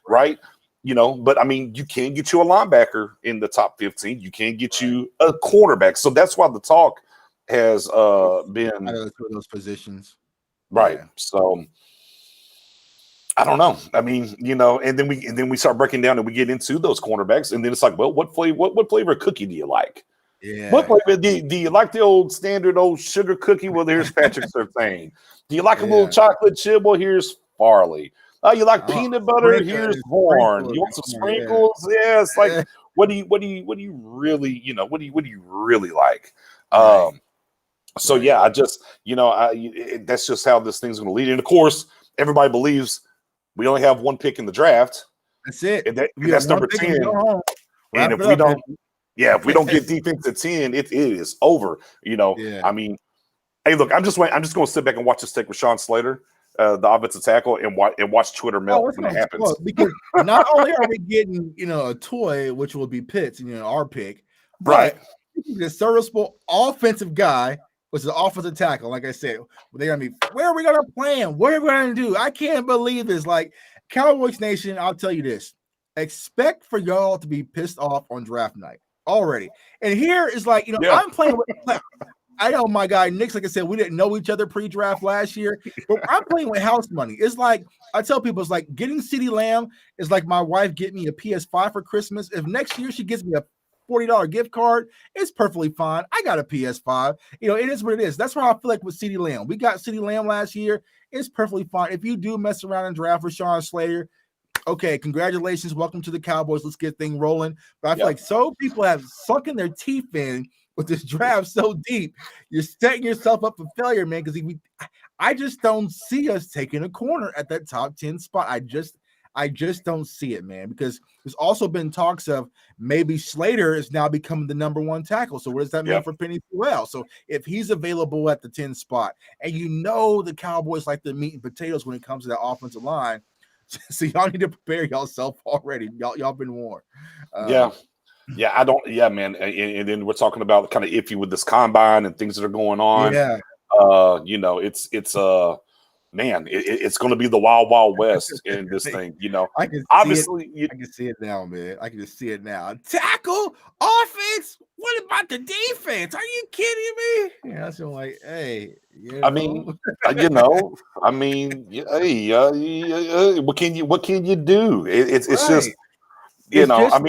Right? But I mean, you can get you a linebacker in the top 15. You can get you a cornerback. So that's why the talk has been those positions. Right. Yeah. So I don't know. I mean, and then we start breaking down and we get into those cornerbacks, and then it's like, well, what flavor cookie do you like? Yeah. What flavor do you like? The old standard old sugar cookie? Well, here's Patrick Surtain. Do you like a little chocolate chip? Well, here's Farley. You like peanut butter? Here's corn. You want some sprinkles? Yeah. It's like, what do you really, what do you really like? So yeah, I just, that's just how this thing's going to lead. And of course, everybody believes we only have 1 pick in the draft. That's it. And that's number 10. And if we don't, if we don't get defense at 10, it is over. I mean, hey, look, I'm just going to sit back and watch this take with Sean Slater, the offensive tackle, and watch Twitter melt when it happens. Because not only are we getting, a toy, which will be Pitts, our pick, right? The serviceable offensive guy which is offensive tackle. Like I said, they're gonna be. Where are we gonna plan? What are we gonna do? I can't believe this. Like Cowboys Nation, I'll tell you this: expect for y'all to be pissed off on draft night already. And here is like, I'm playing with. I know my guy Nick's, like I said, we didn't know each other pre-draft last year, but I'm playing with house money. It's like I tell people, it's like getting CeeDee Lamb is like my wife getting me a PS5 for Christmas. If next year she gives me a $40 gift card, it's perfectly fine. I got a PS5. It is what it is. That's why I feel like with CeeDee Lamb. We got CeeDee Lamb last year. It's perfectly fine. If you do mess around and draft Rashawn Slater, okay, congratulations. Welcome to the Cowboys. Let's get things rolling. But I feel like so people have sunken their teeth in with this draft so deep. You're setting yourself up for failure, man, because I just don't see us taking a corner at that top 10 spot. I just don't see it, man, because there's also been talks of maybe Slater is now becoming the number one tackle. So what does that mean for Penny Sewell? So if he's available at the 10 spot, and the Cowboys like the meat and potatoes when it comes to that offensive line, so y'all need to prepare yourself already. Y'all been warned. Man. And then we're talking about kind of iffy with this combine and things that are going on. It's going to be the wild, wild west in this thing. I can see it now, man. I can just see it now. Tackle, offense. What about the defense? Are you kidding me? Yeah, that's like, hey. What can you do? It's just. It's just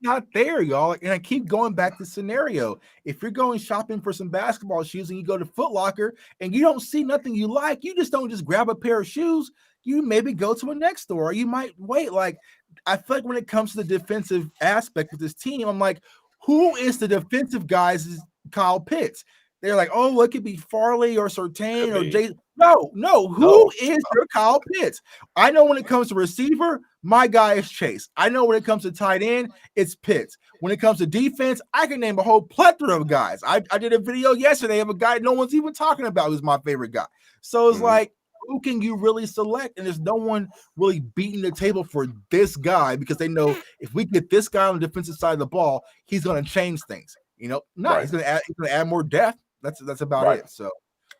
not there, y'all. And I keep going back to the scenario. If you're going shopping for some basketball shoes and you go to Foot Locker and you don't see nothing you like, you just don't just grab a pair of shoes. You maybe go to a next store, or you might wait. Like, I feel like when it comes to the defensive aspect of this team, I'm like, who is the defensive guys? Is Kyle Pitts? They're like, oh, it could be Farley or Surtain or Jay. No. Who is your Kyle Pitts? I know when it comes to receiver, my guy is Chase. I know when it comes to tight end, it's Pitts. When it comes to defense, I can name a whole plethora of guys. I did a video yesterday of a guy no one's even talking about who's my favorite guy. So it's like, who can you really select? And there's no one really beating the table for this guy, because they know if we get this guy on the defensive side of the ball, he's going to change things. He's going to add more depth. That's about it. So.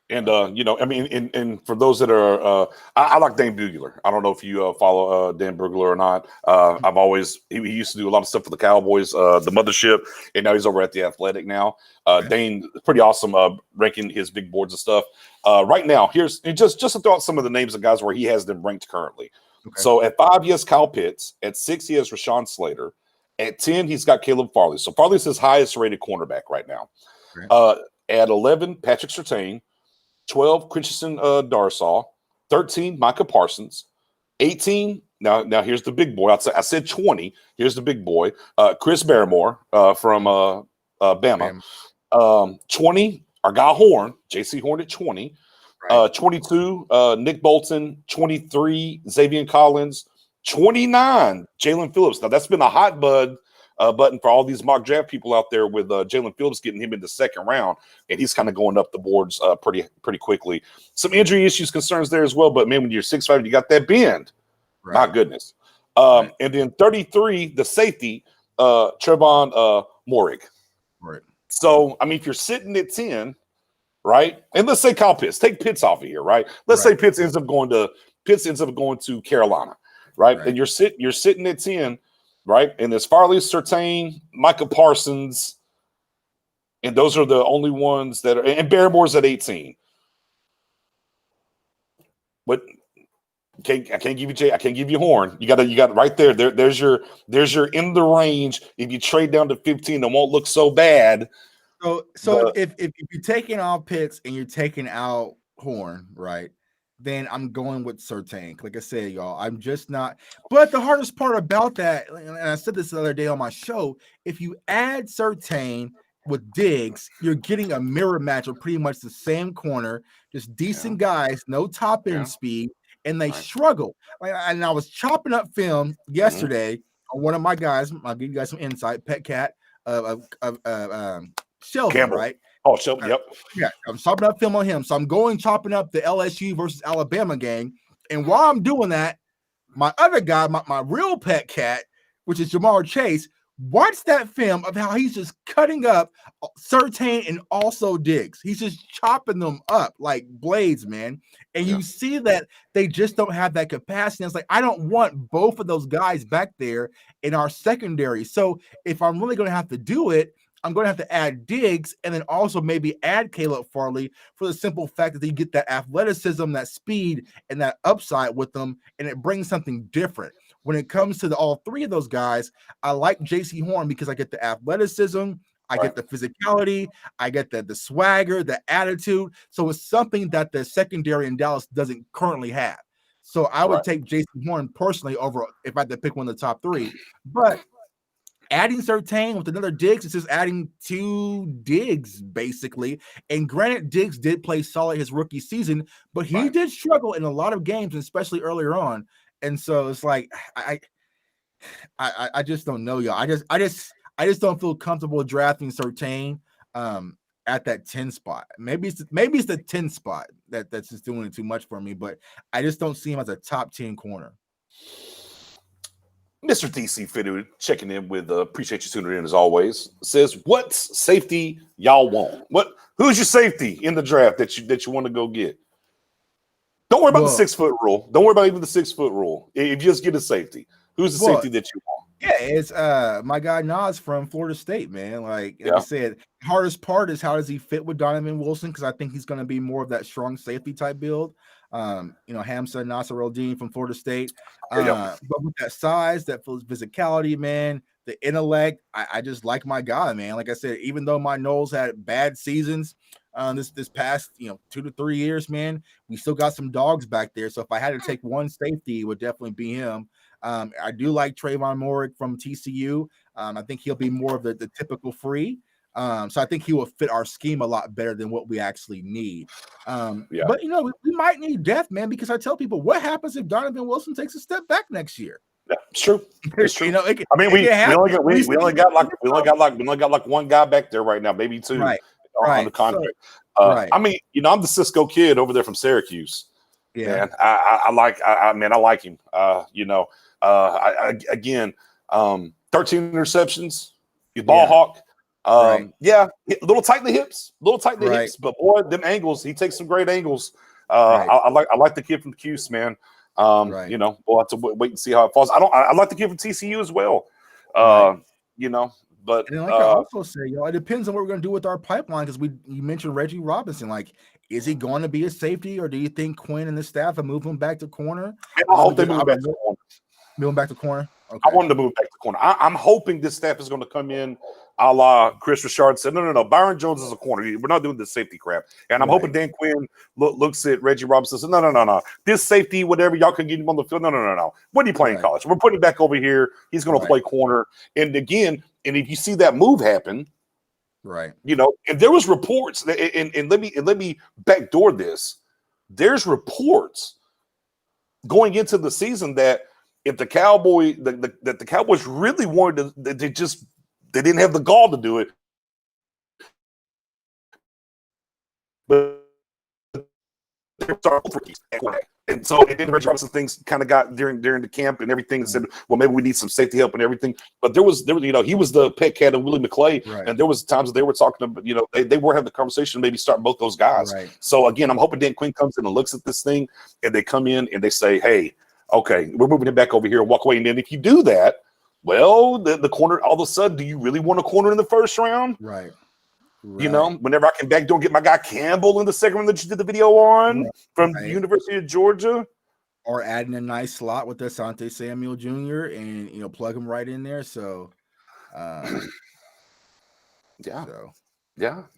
And and for those that are, I like Dan Bugler. I don't know if you follow Dan Bugler or not. He used to do a lot of stuff for the Cowboys, the mothership, and now he's over at the Athletic now. Dane, pretty awesome, ranking his big boards and stuff. Right now, here's just to throw out some of the names of guys where he has them ranked currently. Okay. So at 5, he has Kyle Pitts. At 6, he has Rashawn Slater. At 10, he's got Caleb Farley. So Farley's his highest rated cornerback right now. Okay. At 11, Patrick Surtain. 12, Christian Darsaw. 13, Micah Parsons. 18, now here's the big boy. I said 20. Here's the big boy. Chris Barrymore from Bama. 20, our guy Horn, JC Horn at 20. 22, Nick Bolton. 23, Xavier Collins. 29, Jalen Phillips. Now, that's been a hot button for all these mock draft people out there, with Jalen Phillips getting him in the second round, and he's kind of going up the boards pretty quickly. Some injury issues, concerns there as well, but man, when you're 6'5", you got that bend. Right. My goodness. And then 33, the safety, Trevon Morig. Right. So, if you're sitting at 10, right, and let's say Kyle Pitts, take Pitts off of here, right? Let's say Pitts ends up going to Carolina, right? And you're sitting at 10. Right, and there's Farley, Surtain, Micah Parsons, and those are the only ones that are. And Barrymore's at 18. But I can't give you Jay. I can't give you Horn. You got right there. There's your in the range. If you trade down to 15, it won't look so bad. So if you're taking out Pitts and you're taking out Horn, right? Then I'm going with Surtain. Like I said, y'all, I'm just not. But the hardest part about that, and I said this the other day on my show, if you add Surtain with Diggs, you're getting a mirror match of pretty much the same corner, just decent guys, no top end speed, and they struggle. And I was chopping up film yesterday on one of my guys. I'll give you guys some insight. Pet Cat of Shelby, Campbell. Right? Oh, Shelby, yep. Yeah, I'm chopping up film on him. So I'm chopping up the LSU versus Alabama game. And while I'm doing that, my other guy, my real pet cat, which is Jamar Chase, Watch that film of how he's just cutting up Surtain and also Diggs. He's just chopping them up like blades, man. And you see that they just don't have that capacity. It's like, I don't want both of those guys back there in our secondary. So if I'm really going to have to do it, I'm going to have to add Diggs and then also maybe add Caleb Farley for the simple fact that they get that athleticism, that speed, and that upside with them, and it brings something different. When it comes to all three of those guys, I like JC Horn because I get the athleticism, I get the physicality, I get the swagger, the attitude. So it's something that the secondary in Dallas doesn't currently have. So I would take JC Horn personally over if I had to pick one of the top three. But adding Surtain with another Diggs is just adding two Diggs, basically. And granted, Diggs did play solid his rookie season, but he did struggle in a lot of games, especially earlier on. And so it's like I just don't know, y'all. I just don't feel comfortable drafting Surtain at that 10 spot. Maybe it's the 10 spot that's just doing it too much for me, but I just don't see him as a top 10 corner. Mr. DC Fitter checking in with appreciate you tuning in as always. Says, what's safety y'all want? Who's your safety in the draft that you want to go get? Don't worry about the 6 foot rule. Don't worry about even the 6 foot rule. If you just get a safety, who's the safety that you want? Yeah, it's my guy Nas from Florida State, man. Like I said, hardest part is how does he fit with Donovan Wilson? Because I think he's going to be more of that strong safety type build. Hamza Nasir-El-Din from Florida State. But with that size, that physicality, man, the intellect, I just like my guy, man. Like I said, even though my Knowles had bad seasons this past 2 to 3 years, man, we still got some dogs back there. So if I had to take one safety, it would definitely be him. I do like Trayvon Moorick from TCU. I think he'll be more of the typical free. So I think he will fit our scheme a lot better than what we actually need. But we might need depth, man, because I tell people, what happens if Donovan Wilson takes a step back next year? Yeah, it's true. It's true. We only got like one guy back there right now, maybe two on the contract. I mean, I'm the Cisco kid over there from Syracuse. Yeah, man, I like him. Again, 13 interceptions. He's ball hawk. A little tight in the hips, but boy, them angles, he takes some great angles. I like the kid from the Cuse, man. We'll have to wait and see how it falls. I like the kid from TCU as well. But and like I also say, it depends on what we're going to do with our pipeline, because you mentioned Reggie Robinson. Like, is he going to be a safety, or do you think Quinn and the staff have moved him back to corner? I hope they move back to corner. Move him back to corner. Okay. I want him to move back to corner. I'm hoping this staff is going to come in a la Chris Richard said, no. Byron Jones is a corner. We're not doing this safety crap. And I'm hoping Dan Quinn looks at Reggie Robinson and says, no. This safety, whatever, y'all can get him on the field. No. When do you play in college? We're putting him back over here. He's going to play corner. And again, and if you see that move happen, and there was reports that, and let me backdoor this. There's reports going into the season that if the Cowboys, that the Cowboys really wanted to, they didn't have the gall to do it. But and so then Reggie Robinson things kind of got during the camp and everything, and said, well, maybe we need some safety help and everything. But there was he was the pet cat of Willie McClay, and there was times that they were talking about, they were having the conversation, maybe start both those guys. So again, I'm hoping Dan Quinn comes in and looks at this thing, and they come in and they say, hey, okay, we're moving it back over here and walk away. And then if you do that, well, the corner, all of a sudden, do you really want a corner in the first round? Right. Whenever I can backdoor get my guy Campbell in the second round that you did the video on from the University of Georgia. Or adding a nice slot with Asante Samuel Jr. and, plug him right in there. So, yeah.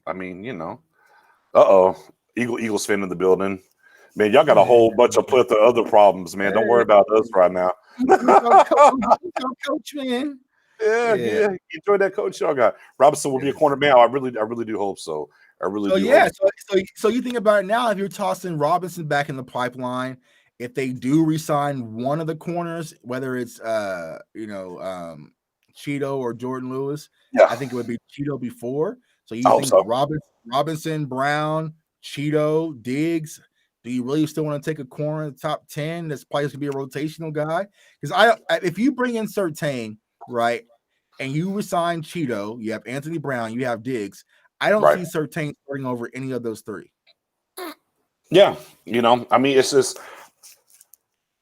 I mean, Eagles fan in the building. Man, y'all got a whole bunch of plethora of other problems, man. Don't worry about us right now. Coach, man. Yeah. Enjoy that coach y'all got. Robinson will be a corner man. I really do hope so. I really do. So you think about it now, if you're tossing Robinson back in the pipeline, if they do resign one of the corners, whether it's Cheeto or Jordan Lewis, I think it would be Cheeto before. So you think Robinson, Brown, Cheeto, Diggs. Do you really still want to take a corner in the top 10 that's probably going to be a rotational guy? Because if you bring in Surtain, right, and you resign Cheeto, you have Anthony Brown, you have Diggs. I don't see Surtain starting over any of those three. Yeah, I mean, it's just,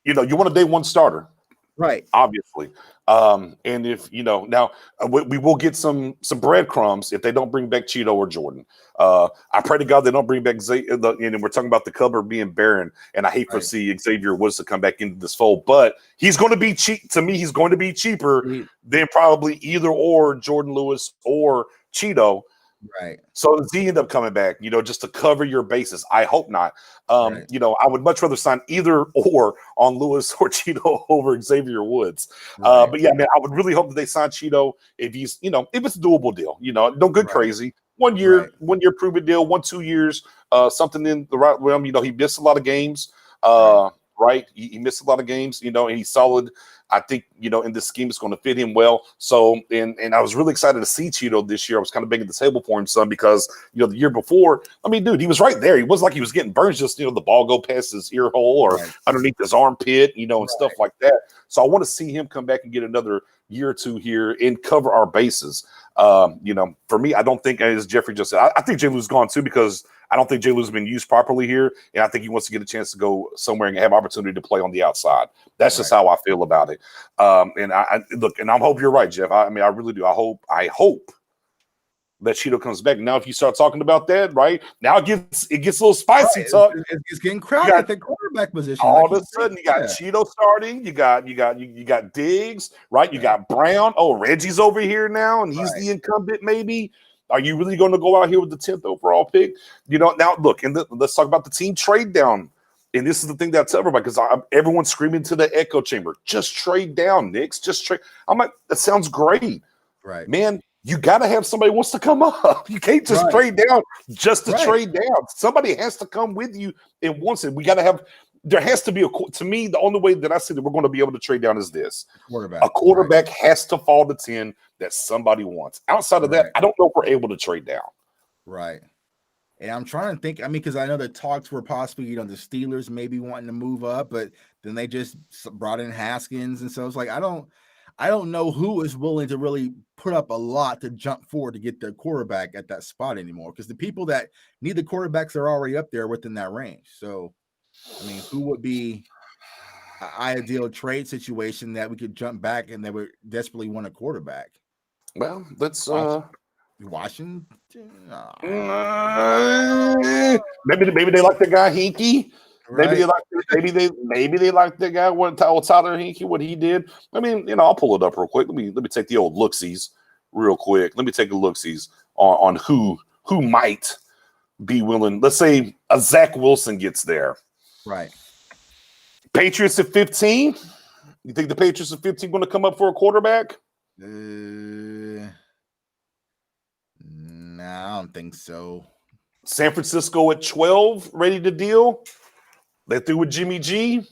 you want a day one starter. Right. Obviously. And if, now we will get some breadcrumbs if they don't bring back Cheeto or Jordan. I pray to God they don't bring back and we're talking about the cupboard being barren, and I hate to see Xavier Woods to come back into this fold, but he's going to be cheap. To me, he's going to be cheaper than probably either or Jordan Lewis or Cheeto. Right. So does he end up coming back, just to cover your bases? I hope not. I would much rather sign either or on Lewis or Cheeto over Xavier Woods. But yeah, man, I would really hope that they sign Cheeto if he's, if it's a doable deal, don't go crazy. 1 year, 1 year prove it deal, 2 years, something in the right realm. He missed a lot of games. Right. He missed a lot of games, and he's solid. I think, in this scheme, it's going to fit him well. So, and I was really excited to see Cheeto this year. I was kind of banging the table for him some because, the year before, I mean, dude, he was right there. He wasn't like he was getting burned, just, the ball go past his ear hole or underneath his armpit, and stuff like that. So I want to see him come back and get another year or two here and cover our bases. For me, I don't think, as Jeffrey just said, I think Jay Lou's gone too, because I don't think Jay Lou's been used properly here, and I think he wants to get a chance to go somewhere and have opportunity to play on the outside. That's just how I feel about it. And I look, and I hope you're right, Jeff. I mean, I really do. I hope that Cheeto comes back. Now, if you start talking about that, right now, it gets a little spicy. Talk. It's getting crowded at the quarterback position. All of a sudden, you got Cheeto starting. You got Diggs, right? You got Brown. Oh, Reggie's over here now, and he's the incumbent. Maybe. Are you really going to go out here with the 10th overall pick? Now look, and let's talk about the team trade down. And this is the thing that's everybody, because everyone's screaming to the echo chamber. Just trade down, Knicks. Just trade. I'm like, that sounds great, right? Man, you got to have somebody who wants to come up. You can't just trade down just to trade down. Somebody has to come with you and wants it. We got to have. There has to be to me, the only way that I see that we're going to be able to trade down is this. A quarterback has to fall to 10 that somebody wants. Outside of that, I don't know if we're able to trade down. Right. And I'm trying to think, I mean, because I know the talks were possibly, the Steelers maybe wanting to move up, but then they just brought in Haskins. And so it's like, I don't know who is willing to really put up a lot to jump forward to get the quarterback at that spot anymore, because the people that need the quarterbacks are already up there within that range. So, I mean, who would be an ideal trade situation that we could jump back and that would desperately want a quarterback? Well, let's Washington. Maybe they like the guy Hinkie. Maybe they like the guy Tyler Hinkie, what he did. I mean, I'll pull it up real quick. Let me take the old looksies real quick. Let me take a looksies on who might be willing. Let's say a Zach Wilson gets there. Right. Patriots at 15. You think the Patriots at 15 going to come up for a quarterback? No, I don't think so. San Francisco at 12, ready to deal. They threw with Jimmy G.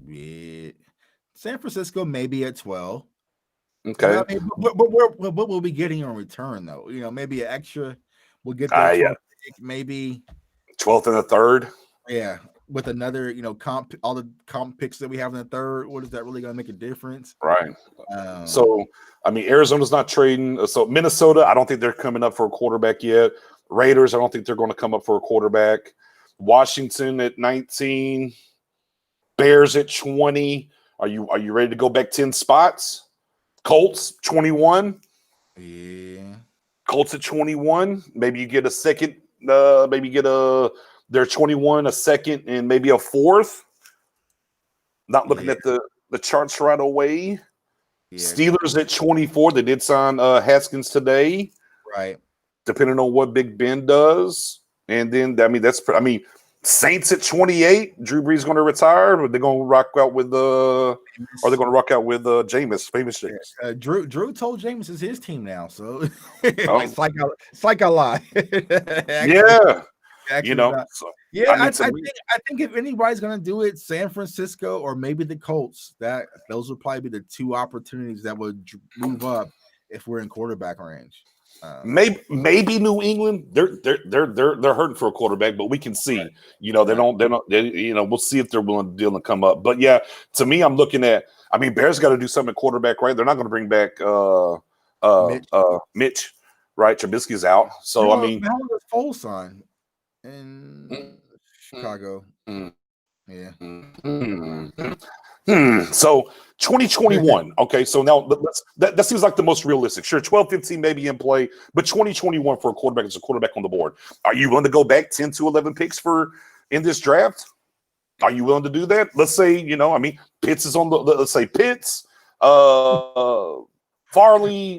Yeah. San Francisco maybe at 12. Okay. I mean, but what will we getting in return, though? Maybe an extra. We'll get that maybe 12th and the third. Yeah, with another, comp, all the comp picks that we have in the third. What is that really going to make a difference? Right. So, I mean, Arizona's not trading. So Minnesota, I don't think they're coming up for a quarterback yet. Raiders, I don't think they're going to come up for a quarterback. Washington at 19. Bears at 20. Are you ready to go back 10 spots? Colts 21. Yeah. Colts at 21. Maybe you get a second. Maybe get they're 21, a second, and maybe a fourth. Not looking at the charts right away. Yeah. Steelers at 24. They did sign Haskins today. Right. Depending on what Big Ben does. And then, Saints at 28. Drew Brees going to retire. Or are they going to rock out with Jameis, famous Jameis? Drew told Jameis is his team now, so it's like a lie. I think if anybody's going to do it, San Francisco or maybe the Colts. Those would probably be the two opportunities that would move up if we're in quarterback range. Maybe New England, they're hurting for a quarterback, but we can see, we'll see if they're willing to deal and come up. But yeah, to me, I'm looking at, Bears got to do something at quarterback, right? They're not going to bring back Mitch, right? Trubisky's out, so how was Foles son in Chicago? Yeah. So 2021. Okay, so now that seems like the most realistic. Sure, 12-15 maybe in play, but 2021 for a quarterback is a quarterback on the board. Are you willing to go back 10 to 11 picks in this draft? Are you willing to do that? Let's say, Pitts is on let's say Pitts, Farley,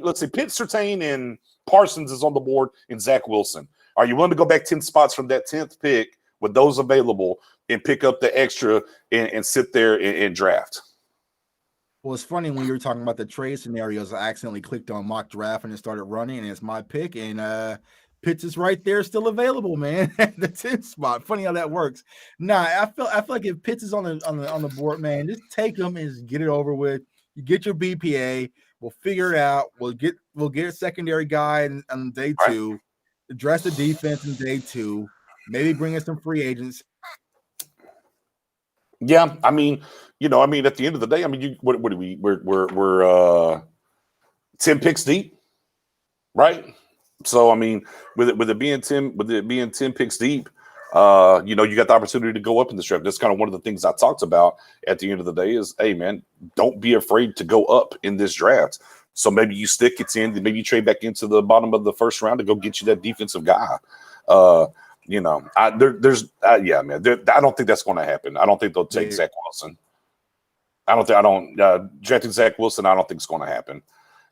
let's say Pitts, Surtain, and Parsons is on the board, and Zach Wilson. Are you willing to go back 10 spots from that 10th pick with those available and pick up the extra and sit there and draft? Well, it's funny when you were talking about the trade scenarios, I accidentally clicked on mock draft and it started running, and it's my pick, and Pitts is right there, still available, man. The 10th spot. Funny how that works. Nah, I feel like if Pitts is on the board, man, just take him and just get it over with. You get your BPA. We'll figure it out. We'll get a secondary guy on day 2. Address the defense in day 2. Maybe bring in some free agents. Yeah, at the end of the day, what are we? We're 10 picks deep, right? So with it being 10 picks deep, you got the opportunity to go up in this draft. That's kind of one of the things I talked about at the end of the day is, hey man, don't be afraid to go up in this draft. So maybe you stick it in, maybe you trade back into the bottom of the first round to go get you that defensive guy. I don't think that's going to happen. I don't think they'll take Zach Wilson. Drafting Zach Wilson, I don't think it's going to happen.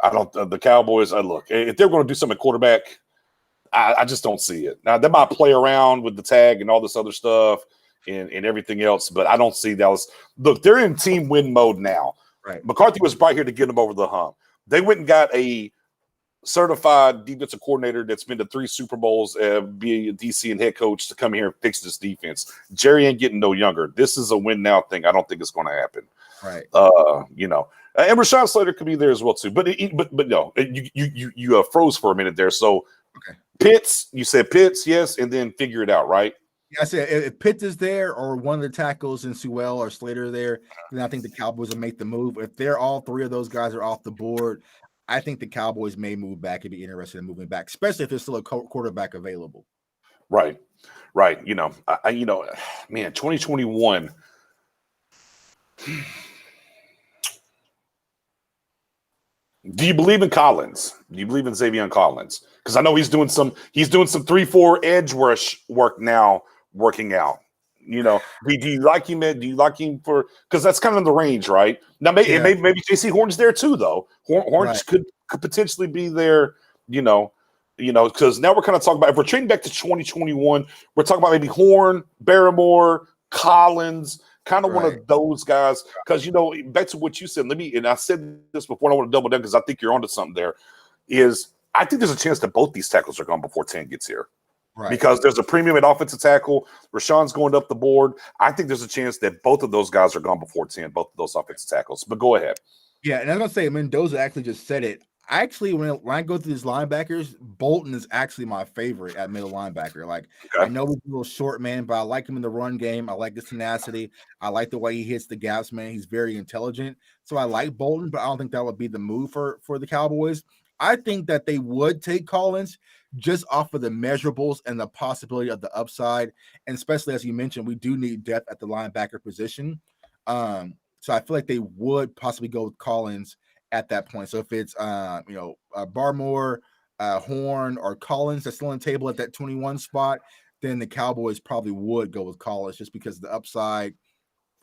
The Cowboys, look, if they're going to do something at quarterback, I just don't see it. Now, they might play around with the tag and all this other stuff and everything else, but I don't see Dallas. Look, they're in team win mode now. Right. McCarthy was right here to get them over the hump. They went and got a certified defensive coordinator that's been to 3 Super Bowls, be a DC and head coach to come here and fix this defense. Jerry ain't getting no younger. This is a win now thing. I don't think it's going to happen. Right. And Rashawn Slater could be there as well too. But no, you froze for a minute there. So Pitts, you said Pitts, yes, and then figure it out, right? Yeah, I said if Pitts is there or one of the tackles in Sewell or Slater there, then I think the Cowboys will make the move. If they're all 3 of those guys are off the board, I think the Cowboys may move back and be interested in moving back, especially if there's still a quarterback available. Right. Man, 2021. Do you believe in Collins? Do you believe in Xavier Collins? Because I know he's doing some 3-4 edge work now, working out. Do you like him? Do you like him for? Because that's kind of in the range, right? Now maybe J.C. Horn's there too, though. Horns could potentially be there. Because now we're kind of talking about, if we're trading back to 2021, we're talking about maybe Horn, Barrymore, Collins, kind of one of those guys. Because back to what you said, and I said this before, and I want to double down because I think you're onto something there. I think there's a chance that both these tackles are gone before 10 gets here. Right. Because there's a premium at offensive tackle. Rashawn's going up the board. I think there's a chance that both of those guys are gone before 10, both of those offensive tackles. But go ahead. Yeah, and I was going to say, Mendoza actually just said it. When I go through these linebackers, Bolton is actually my favorite at middle linebacker. I know he's a little short, man, but I like him in the run game. I like his tenacity. I like the way he hits the gaps, man. He's very intelligent. So I like Bolton, but I don't think that would be the move for the Cowboys. I think that they would take Collins just off of the measurables and the possibility of the upside. And especially, as you mentioned, we do need depth at the linebacker position. So I feel like they would possibly go with Collins at that point. So if it's, Barmore, Horn, or Collins that's still on the table at that 21 spot, then the Cowboys probably would go with Collins just because of the upside,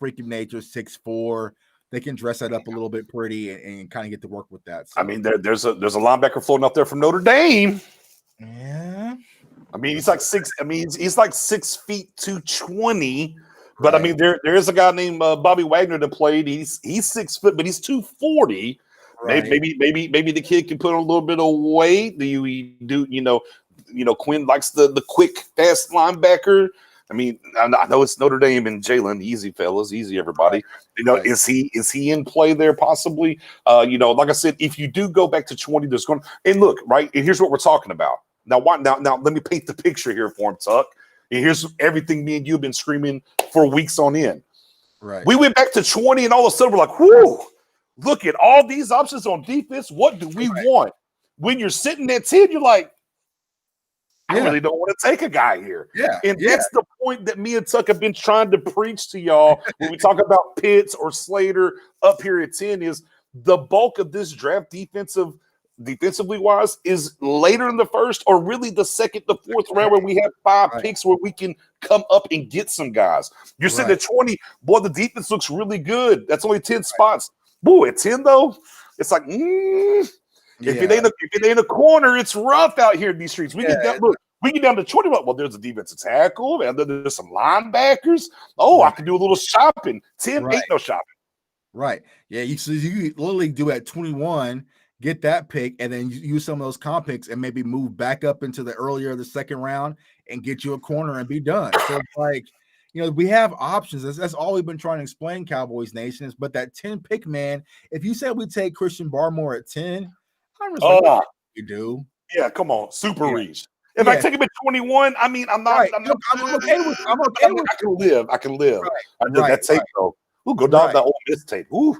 freaking nature, 6'4". They can dress that up a little bit pretty and kind of get to work with that. So. There's a linebacker floating out there from Notre Dame. Yeah. He's like 6. He's like 6 feet 220. But there is a guy named Bobby Wagner that played. He's 6 foot, but he's 240. Right. Maybe the kid can put on a little bit of weight. Quinn likes the quick, fast linebacker. I mean, I know it's Notre Dame and Jalen. Easy, fellas. Easy, everybody. Right. Is he in play there possibly? Like I said, if you do go back to 20, there's going to – and look, right, and here's what we're talking about. Now, let me paint the picture here for him, Tuck. And here's everything me and you have been screaming for weeks on end. Right. We went back to 20, and all of a sudden we're like, whoo, look at all these options on defense. What do we want? When you're sitting at 10, you're like, I really don't want to take a guy here. And that's the point that me and Tuck have been trying to preach to y'all when we talk about Pitts or Slater up here at 10 is the bulk of this draft defensively wise is later in the first or really the second to fourth round where we have 5 picks where we can come up and get some guys. You're sitting at 20, boy, the defense looks really good. That's only 10 spots. Boy, at 10 though, it's like, if it ain't a corner, it's rough out here in these streets. We get down to 20. Well, there's a defensive tackle, and then there's some linebackers. Oh, I can do a little shopping. 10 ain't no shopping. Right. Yeah, you literally do at 21, get that pick, and then use some of those comp picks and maybe move back up into the earlier of the second round and get you a corner and be done. So it's like, we have options. That's all we've been trying to explain, Cowboys Nations. But that 10 pick, man, if you said we take Christian Barmore at 10, I'm just like, you do. Yeah, come on, super reach. If I take him at 21, I mean, I'm not. I'm okay with. I can live. That tape though. Ooh, go down that old Miss tape. Ooh,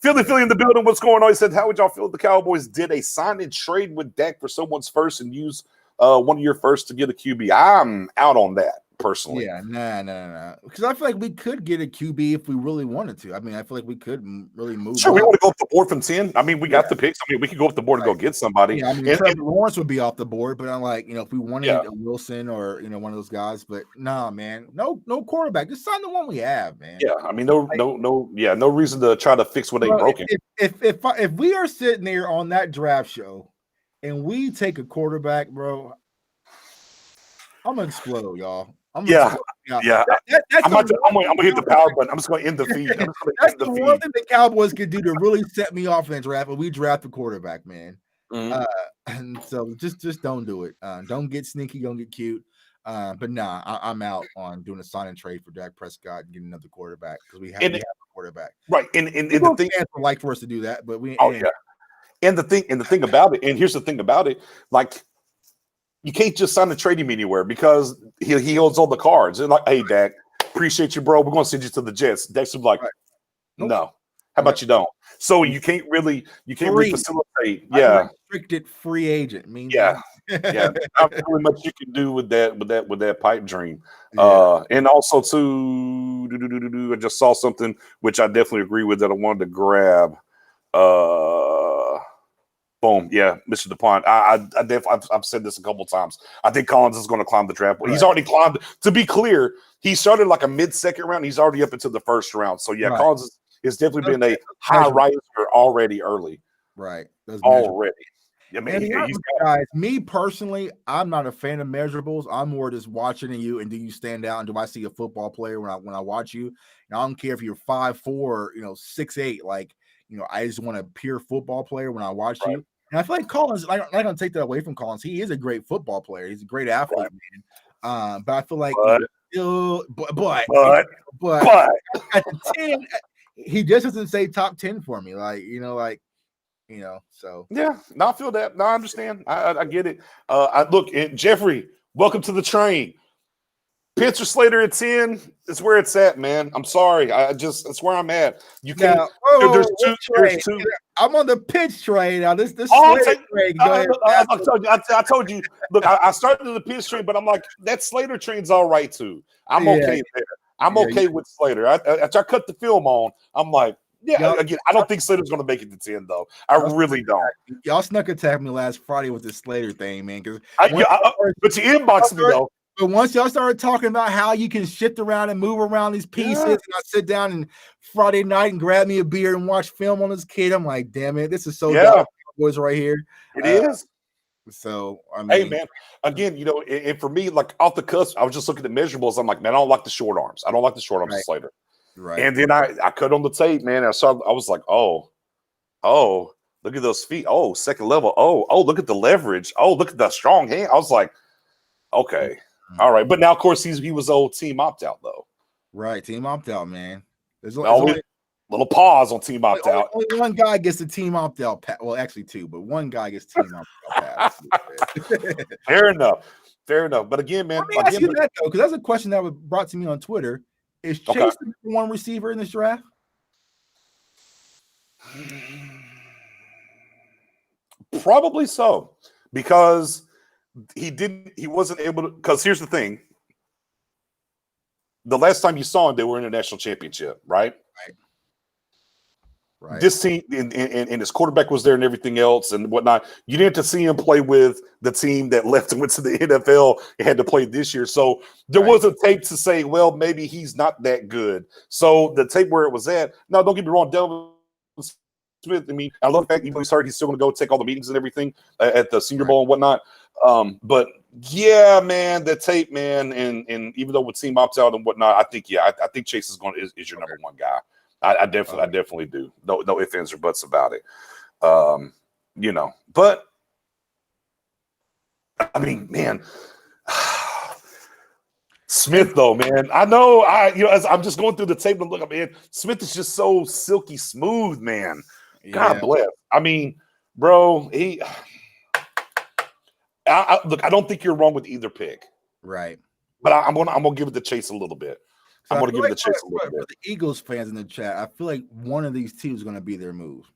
Philly in the building. What's going on? He said, "How would y'all feel if the Cowboys did a sign and trade with Dak for someone's first and use one of your first to get a QB?" I'm out on that personally. Yeah, nah. Because I feel like we could get a QB if we really wanted to. I mean, I feel like we could really move. Sure, we want to go up the board from 10. I mean, we got the picks. I mean, we could go up the board and go get somebody. Yeah, I mean, Trevor Lawrence would be off the board, but I'm like, if we wanted a Wilson or one of those guys, but nah, man, no quarterback. Just sign the one we have, man. Yeah, I mean, no reason to try to fix what ain't broken. If we are sitting there on that draft show and we take a quarterback, bro, I'm gonna explode, y'all. I'm gonna hit the power button. I'm just gonna end the feed. That's the one thing the Cowboys could do to really set me off in the draft. When we draft a quarterback, man. And so just don't do it. Don't get sneaky. Don't get cute. But nah, I'm out on doing a sign and trade for Dak Prescott and getting another quarterback because we have a quarterback. Right. And the thing like for us to do that, but we. And the thing about it, and here's the thing about it, like. You can't just sign and trade him anywhere because he holds all the cards. And like, hey, Dak, appreciate you, bro. We're going to send you to the Jets. Dak's like, no. How about you don't? So you can't really facilitate. Yeah, restricted free agent. Not really much you can do with that pipe dream. And also too, I just saw something which I definitely agree with that I wanted to grab. Boom. Yeah, Mr. DuPont. I've said this a couple times. I think Collins is going to climb the draft. He's already climbed. To be clear, he started like a mid-second round. He's already up into the first round. So, Collins has definitely been a high riser already early. Right. Already. I mean, guys, me personally, I'm not a fan of measurables. I'm more just watching you and do you stand out and do I see a football player when I watch you? And I don't care if you're 5'4", 6'8", like, I just want a pure football player when I watch you. And I feel like Collins, I'm not going to take that away from Collins. He is a great football player. He's a great athlete, man. But I feel like, but at the 10, he just doesn't say top 10 for me. So. Yeah, no, I feel that. No, I understand. I get it. Look, Jeffrey, welcome to the train. Pitts or Slater at 10 is where it's at, man. I'm sorry. That's where I'm at. You can't. There's two. I'm on the Pitts train now. This train. I told you. Look, I started the Pitts train, but I'm like, that Slater train's all right too. I'm okay there. I'm okay with Slater. After I cut the film on, I'm like, again, I don't think Slater's going to make it to 10 though. I really don't. Y'all snuck attack me last Friday with this Slater thing, man. But you inboxed me though. But once y'all started talking about how you can shift around and move around these pieces, and I sit down and Friday night and grab me a beer and watch film on this kid, I'm like, damn it, this is so boys right here. It is. So I mean, hey man, again, and for me, like off the cusp, I was just looking at measurables. I'm like, man, I don't like the short arms. I don't like the short arms of Slater. Right. And then I cut on the tape, man. I was like, oh, look at those feet. Oh, second level. Oh, look at the leverage. Oh, look at the strong hand. I was like, okay. All right. But now, of course, he was old team opt-out, though. Right. Team opt-out, man. There's only little pause on team opt-out. Only one guy gets the team opt-out pass. Well, actually two, but one guy gets team opt-out pass. Fair enough. But again, man. Let me ask you that, though, because that's a question that was brought to me on Twitter. Is Chase the one receiver in this draft? Probably so, because he wasn't able to, because here's the thing. The last time you saw him, they were in a national championship, right? Right. This team and his quarterback was there and everything else and whatnot. You didn't get to see him play with the team that left and went to the NFL and had to play this year. So there was a tape to say, well, maybe he's not that good. So the tape where it was at, no, don't get me wrong, Delvin Smith. I mean, I love the fact even he's still going to go take all the meetings and everything at the Senior Bowl and whatnot. But yeah, man, the tape, man, and even though with team opts out and whatnot, I think Chase is your number one guy. I definitely do. No ifs, ands, or buts about it. But I mean, man, Smith though, man. I know as I'm just going through the tape and look, man, Smith is just so silky smooth, man. God bless. I mean, bro, look, I don't think you're wrong with either pick. Right. But I'm gonna give it to Chase a little bit. So I'm going to give it a chase a little bit. For the Eagles fans in the chat, I feel like one of these teams is going to be their move.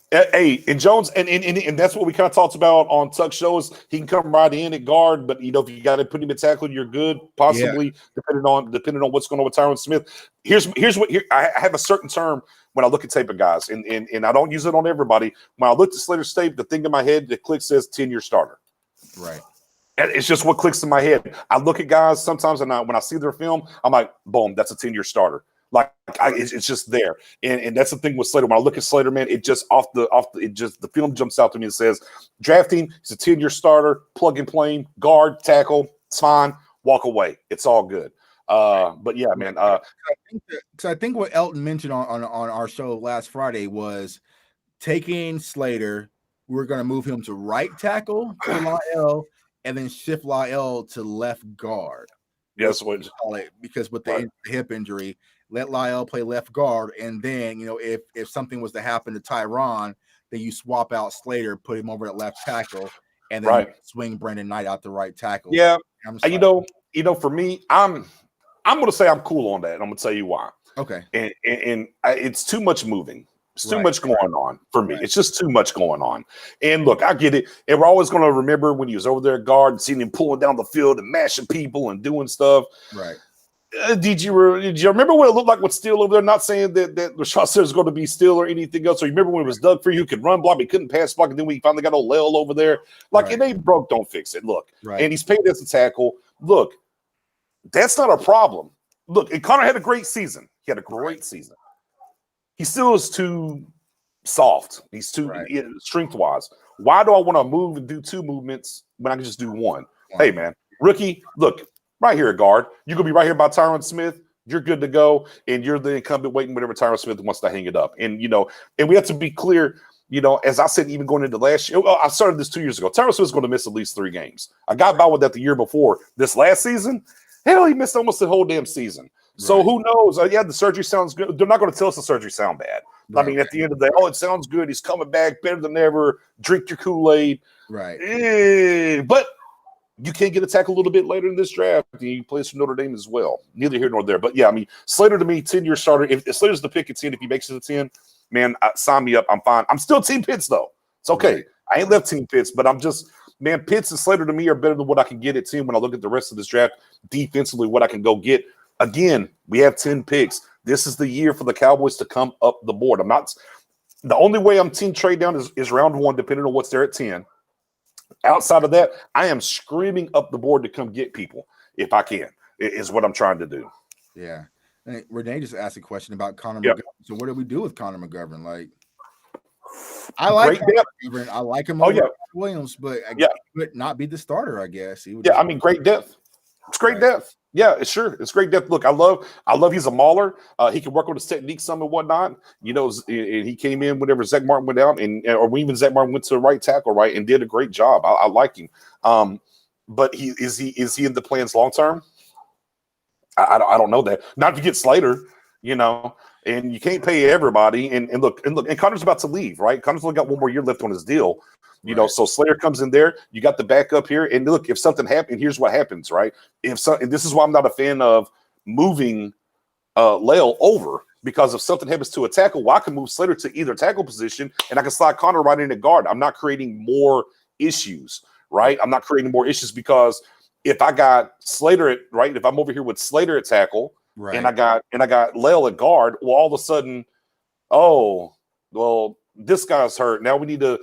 Hey, and Jones, and that's what we kind of talked about on Tuck shows. He can come right in at guard, but if you got to put him at tackle, you're good. Possibly, depending on what's going on with Tyron Smith. Here's what I have a certain term when I look at tape of guys, and I don't use it on everybody. When I look at Slater's tape, the thing in my head that clicks says 10-year starter. Right. It's just what clicks in my head. I look at guys sometimes, and when I see their film, I'm like, boom, that's a 10-year starter. Like it's just there, and that's the thing with Slater. When I look at Slater, man, it just the film jumps out to me and says, drafting, he's a 10-year starter, plug and play, guard, tackle, it's fine, walk away, it's all good. But yeah, man. I think what Elton mentioned on our show last Friday was taking Slater. We're going to move him to right tackle for Lyle, and then shift Lyle to left guard. Yes, because with the hip injury, let Lyle play left guard, and then if something was to happen to Tyron, then you swap out Slater, put him over at left tackle, and then swing Brandon Knight out the right tackle. Yeah, for me, I'm going to say I'm cool on that. And I'm going to tell you why. Okay, and it's too much moving. It's too much going on for me. It's just too much going on. And look, I get it. And we're always going to remember when he was over there at guard and seeing him pulling down the field and mashing people and doing stuff. Right. Did you remember what it looked like with Steele over there? Not saying that Rashad Slater is going to be Steele or anything else. So you remember when it was Doug Free who could run block, he couldn't pass block, and then we finally got old Lel over there. Like, it ain't broke, don't fix it. Look, and he's paid as a tackle. Look, that's not a problem. Look, and Connor had a great season. He had a great season. He still is too soft. He's too strength-wise. Why do I want to move and do two movements when I can just do one? Hey, man, rookie, look, right here at guard. You're going to be right here by Tyron Smith. You're good to go, and you're the incumbent waiting whenever Tyron Smith wants to hang it up. And, and we have to be clear, as I said, even going into last year, I started this 2 years ago. Tyron Smith's going to miss at least 3 games. I got by with that the year before. This last season, hell, he missed almost the whole damn season. So who knows? The surgery sounds good. They're not going to tell us the surgery sound bad. I mean, at the end of the day, it sounds good. He's coming back better than ever. Drink your Kool-Aid. Right. But you can get a tackle a little bit later in this draft. He plays for Notre Dame as well. Neither here nor there. But yeah, I mean, Slater to me, 10-year starter. If Slater's the pick at 10, if he makes it to 10, man, sign me up. I'm fine. I'm still Team Pitts, though. It's okay. Right. I ain't left Team Pitts, but I'm just, man, Pitts and Slater to me are better than what I can get at 10 when I look at the rest of this draft defensively, what I can go get. Again, we have 10 picks. This is the year for the Cowboys to come up the board. The only way I'm team trade down is round 1, depending on what's there at 10. Outside of that, I am screaming up the board to come get people if I can, is what I'm trying to do. Yeah. And Renee just asked a question about Connor McGovern. So what do we do with Connor McGovern? Like, I like McGovern. I like him over Williams, but he would not be the starter, I guess. He would great depth. It's great depth. Yeah, it's great depth. Look, I love he's a mauler. He can work on his technique some and whatnot. And he came in whenever Zach Martin went out, or even Zach Martin went to the right tackle, and did a great job. I like him. but is he in the plans long term? I don't know that. Not to get Slater, and you can't pay everybody. And look, and Connor's about to leave, right? Connor's only got one more year left on his deal, So Slater comes in there. You got the backup here, and look, if something happens, here's what happens, right? And this is why I'm not a fan of moving Lale over, because if something happens to a tackle, well, I can move Slater to either tackle position, and I can slide Connor right in at guard. I'm not creating more issues, right? I'm not creating more issues because if I got Slater if I'm over here with Slater at tackle, and I got Lale at guard, well, all of a sudden, oh, well, this guy's hurt. Now we need to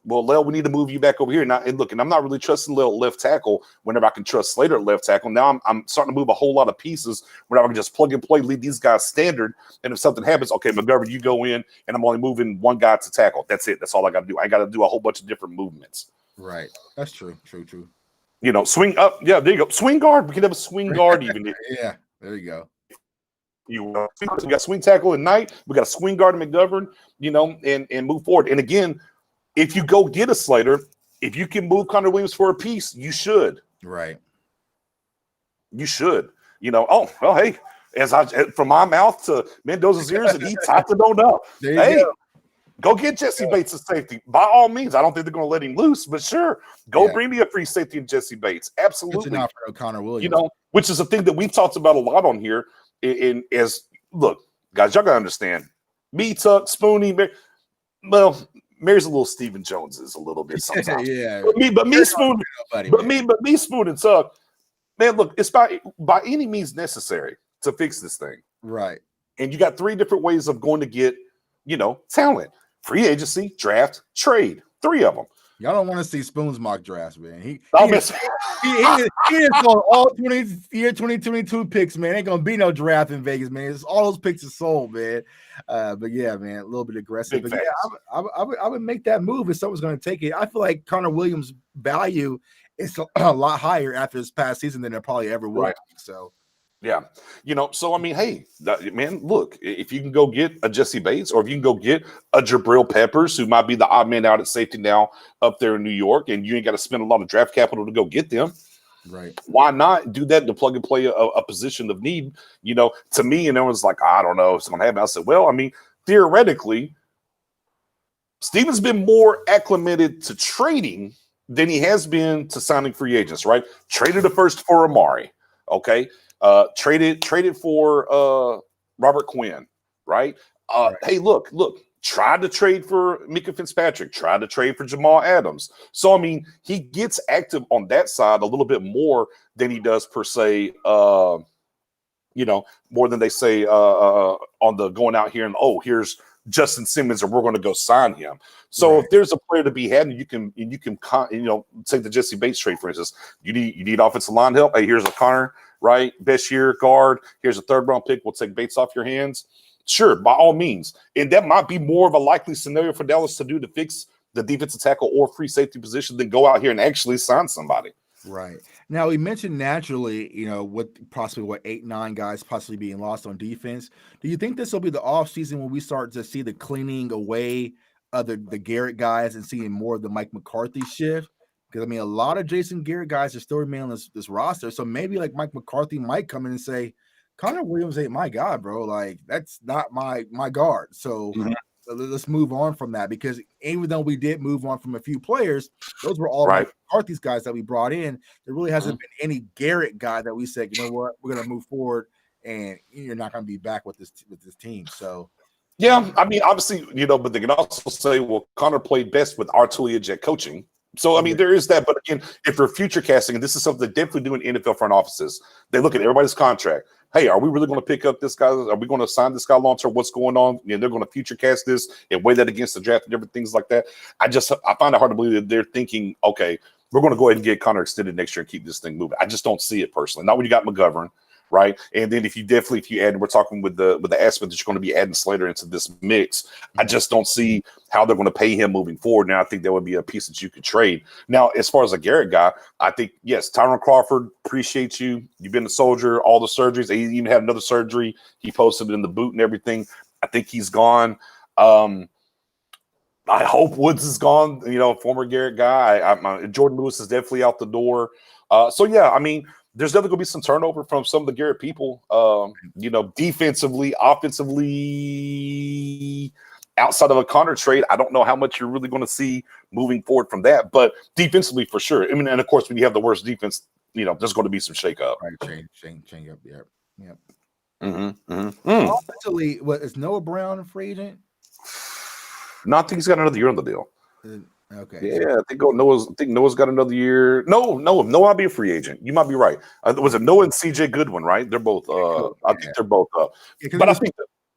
Lale, we need to move you back over here. And I'm not really trusting Lale left tackle whenever I can trust Slater at left tackle. Now I'm starting to move a whole lot of pieces whenever I can just plug and play, leave these guys standard. And if something happens, okay, McGovern, you go in, and I'm only moving one guy to tackle. That's it. That's all I got to do. I got to do a whole bunch of different movements. Right. That's true. True. Swing up. Yeah, there you go. Swing guard. We can have a swing guard even. Yeah, there you go. We got swing tackle at night. We got a swing guard at McGovern, and move forward. And again, if you go get a Slater, if you can move Connor Williams for a piece, you should. Right. You should. Hey, from my mouth to Mendoza's ears, and he typed it on up. Hey, go get Jesse Bates as safety. By all means, I don't think they're going to let him loose, but sure, go bring me a free safety in Jesse Bates. Absolutely. It's enough for Connor Williams. Which is a thing that we've talked about a lot on here. Look, guys, y'all got to understand. Me, Tuck, Spoonie, Mary's a little Stephen Jones is a little bit sometimes. Yeah. But me, Spoon and Tuck, man, look, it's by any means necessary to fix this thing. Right. And you got 3 different ways of going to get, talent. Free agency, draft, trade. 3 of them. Y'all don't want to see Spoon's mock drafts, man. He sold all 2022 picks, man. Ain't gonna be no draft in Vegas, man. All those picks are sold, man. But yeah, man, a little bit aggressive. But yeah, I would make that move if someone's gonna take it. I feel like Connor Williams' value is a lot higher after this past season than it probably ever will. Right. So. Yeah. So, I mean, hey, man, look, if you can go get a Jesse Bates, or if you can go get a Jabril Peppers, who might be the odd man out at safety now up there in New York, and you ain't got to spend a lot of draft capital to go get them. Right. Why not do that to plug and play a position of need, to me? And everyone's like, I don't know if it's going to happen. I said, well, I mean, theoretically, Steven's been more acclimated to trading than he has been to signing free agents, right? Traded the first for Amari. Okay. Traded for Robert Quinn, right? Hey, look, tried to trade for Mika Fitzpatrick, tried to trade for Jamal Adams. So, I mean, he gets active on that side a little bit more than he does per se, more than they say on the going out here and, here's Justin Simmons, and we're going to go sign him. So if there's a player to be had, and you can take the Jesse Bates trade, for instance, you need offensive line help. Hey, here's a Connor, right? Best year guard. Here's a 3rd round pick. We'll take Bates off your hands. Sure, by all means. And that might be more of a likely scenario for Dallas to do to fix the defensive tackle or free safety position than go out here and actually sign somebody. Right. Now, we mentioned naturally, with possibly 8, 9 guys possibly being lost on defense. Do you think this will be the offseason when we start to see the cleaning away of the Garrett guys and seeing more of the Mike McCarthy shift? Because, I mean, a lot of Jason Garrett guys are still remaining on this roster. So maybe like Mike McCarthy might come in and say, Connor Williams ain't my guy, bro. Like, that's not my guard. So let's move on from that, because even though we did move on from a few players, those were all Mike McCarthy's guys that we brought in. There really hasn't been any Garrett guy that we said, you know what, we're going to move forward and you're not going to be back with this team. So, yeah, I mean, obviously, but they can also say, well, Connor played best with Artulia Jet coaching. So, I mean, there is that. But again, if they're future casting, and this is something they definitely do in NFL front offices, they look at everybody's contract. Hey, are we really going to pick up this guy? Are we going to sign this guy long term? What's going on? And they're going to future cast this and weigh that against the draft and different things like that. I find it hard to believe that they're thinking, okay, we're going to go ahead and get Connor extended next year and keep this thing moving. I just don't see it personally. Not when you got McGovern, right? And then if you add, we're talking with the aspect that you're going to be adding Slater into this mix, I just don't see how they're going to pay him moving forward. Now, I think that would be a piece that you could trade. Now, as far as a Garrett guy, I think, yes, Tyron Crawford, appreciate you. You've been a soldier, all the surgeries. He even had another surgery. He posted it in the boot and everything. I think he's gone. I hope Woods is gone. Former Garrett guy. Jordan Lewis is definitely out the door. So yeah, I mean, there's definitely going to be some turnover from some of the Garrett people. Defensively, offensively, outside of a Connor trade, I don't know how much you're really going to see moving forward from that. But defensively, for sure. I mean, and of course, when you have the worst defense, there's going to be some shakeup. Right, change up. Yep. Offensively, what is Noah Brown a free agent? No, I think he's got another year on the deal. Okay. Yeah, I think Noah's got another year. No, I'll be a free agent. You might be right. Was it Noah and CJ Goodwin, right? They're both. I think they're both. But I think